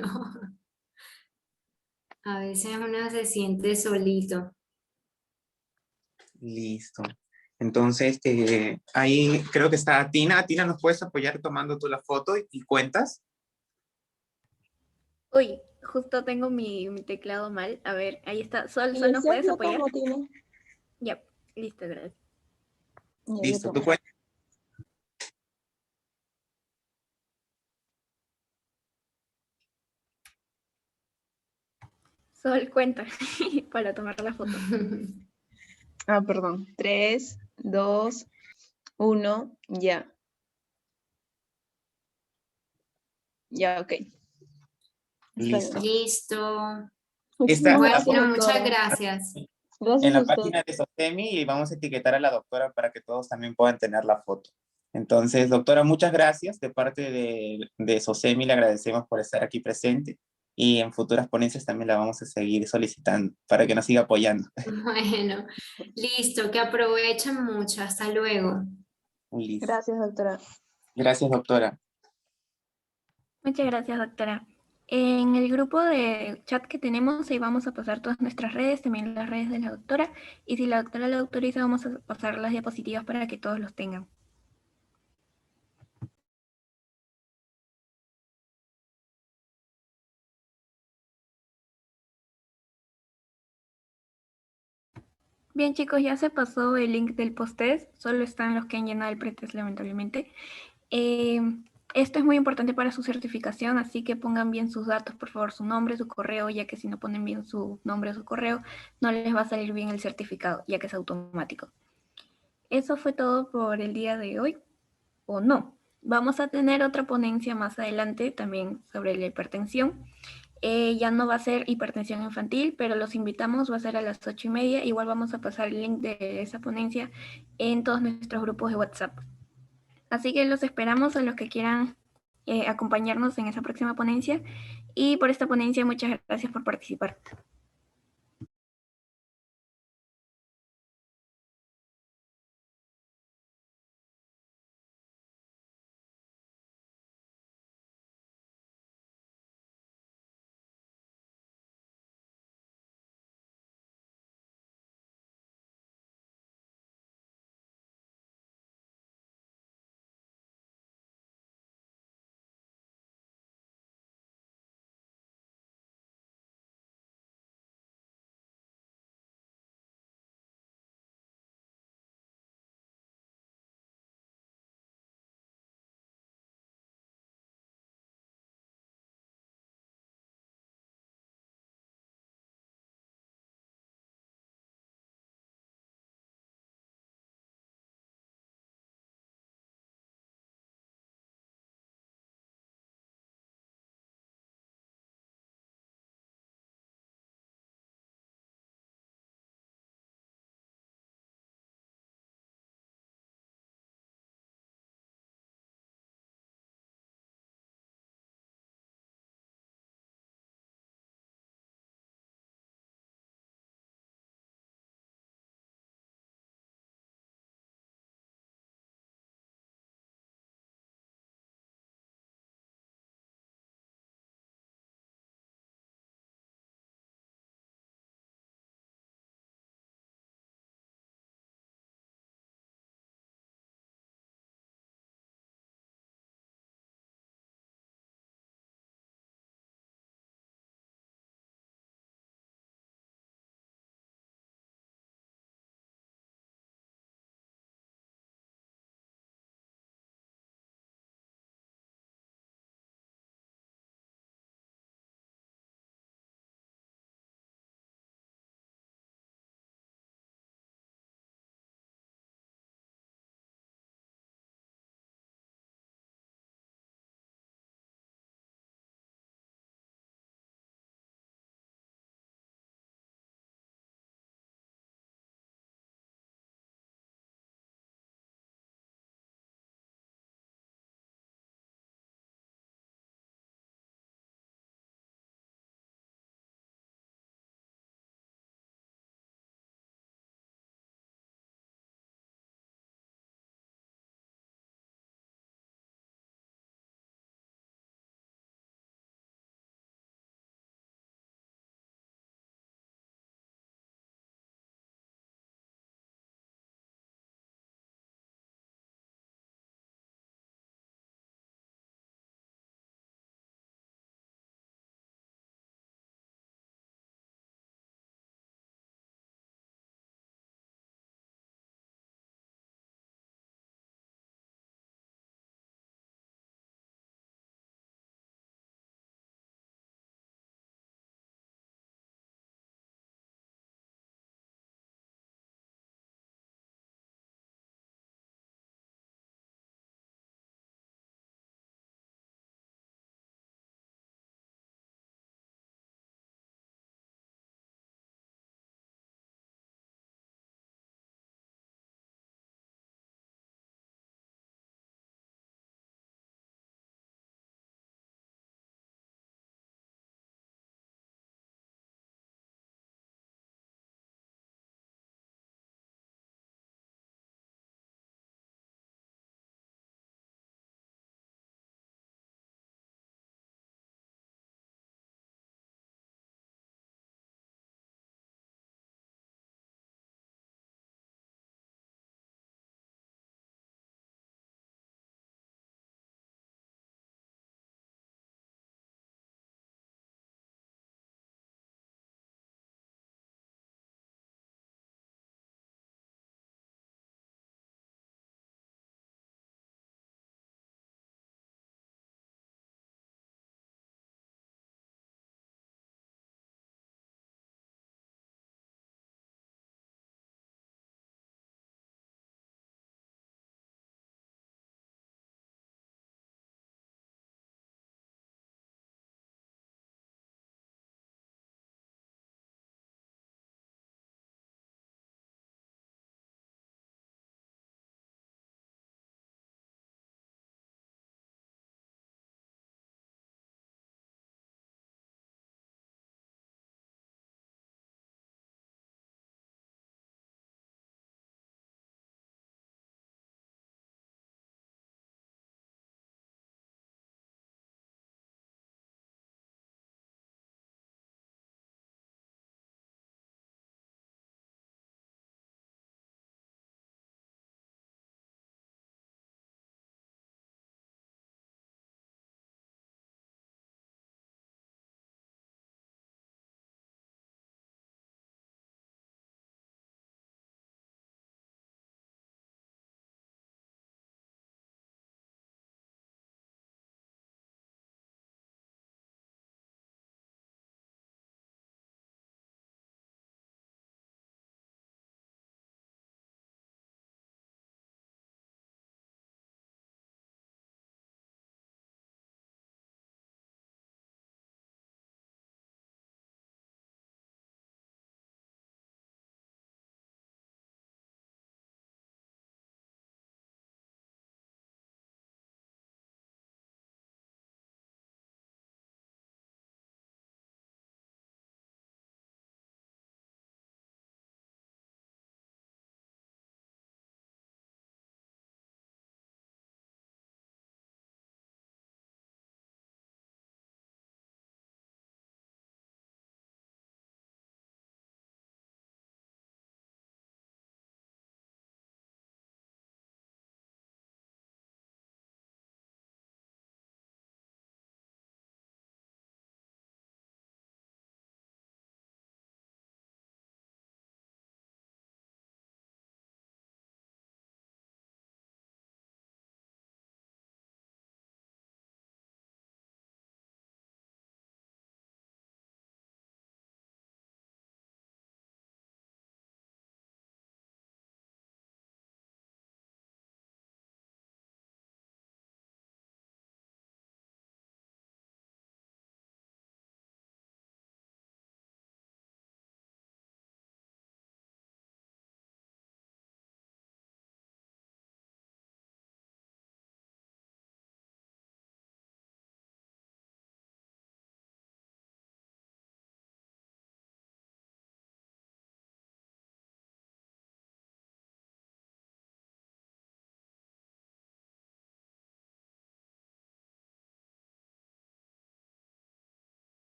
C: A veces uno se siente solito.
D: Listo. Entonces, ahí creo que está Tina. Tina, ¿nos puedes apoyar tomando tú la foto y cuentas?
A: Uy, justo tengo mi teclado mal. A ver, ahí está. Sol, ¿nos puedes apoyar? Ya, listo, gracias.
D: Listo, tú cuentas.
A: Sol, cuenta para tomar la foto.
B: Perdón. 3, 2, 1, ya. Ya, ok.
D: Listo.
C: Listo.
D: Esta-
C: Bueno,
B: Gracias,
C: muchas
B: doctora.
C: gracias.
B: Gracias
D: En
B: a
D: la
B: usted.
D: página de SOCEMI y vamos a etiquetar a la doctora para que todos también puedan tener la foto. Entonces, doctora, muchas gracias. De parte de SOCEMI le agradecemos por estar aquí presente y en futuras ponencias también la vamos a seguir solicitando para que nos siga apoyando.
C: Bueno, listo, que aprovechen mucho. Hasta luego.
D: Listo.
B: Gracias, doctora.
D: Gracias, doctora.
A: Muchas gracias, doctora. En el grupo de chat que tenemos, ahí vamos a pasar todas nuestras redes, también las redes de la doctora. Y si la doctora lo autoriza, vamos a pasar las diapositivas para que todos los tengan. Bien, chicos, ya se pasó el link del post-test. Solo están los que han llenado el pretest, lamentablemente. Esto es muy importante para su certificación, así que pongan bien sus datos, por favor, su nombre, su correo, ya que si no ponen bien su nombre o su correo, no les va a salir bien el certificado, ya que es automático. Eso fue todo por el día de hoy, o no. Vamos a tener otra ponencia más adelante también sobre la hipertensión. Ya no va a ser hipertensión infantil, pero los invitamos, va a ser a las 8:30. Igual vamos a pasar el link de esa ponencia en todos nuestros grupos de WhatsApp. Así que los esperamos a los que quieran acompañarnos en esa próxima ponencia. Y por esta ponencia, muchas gracias por participar.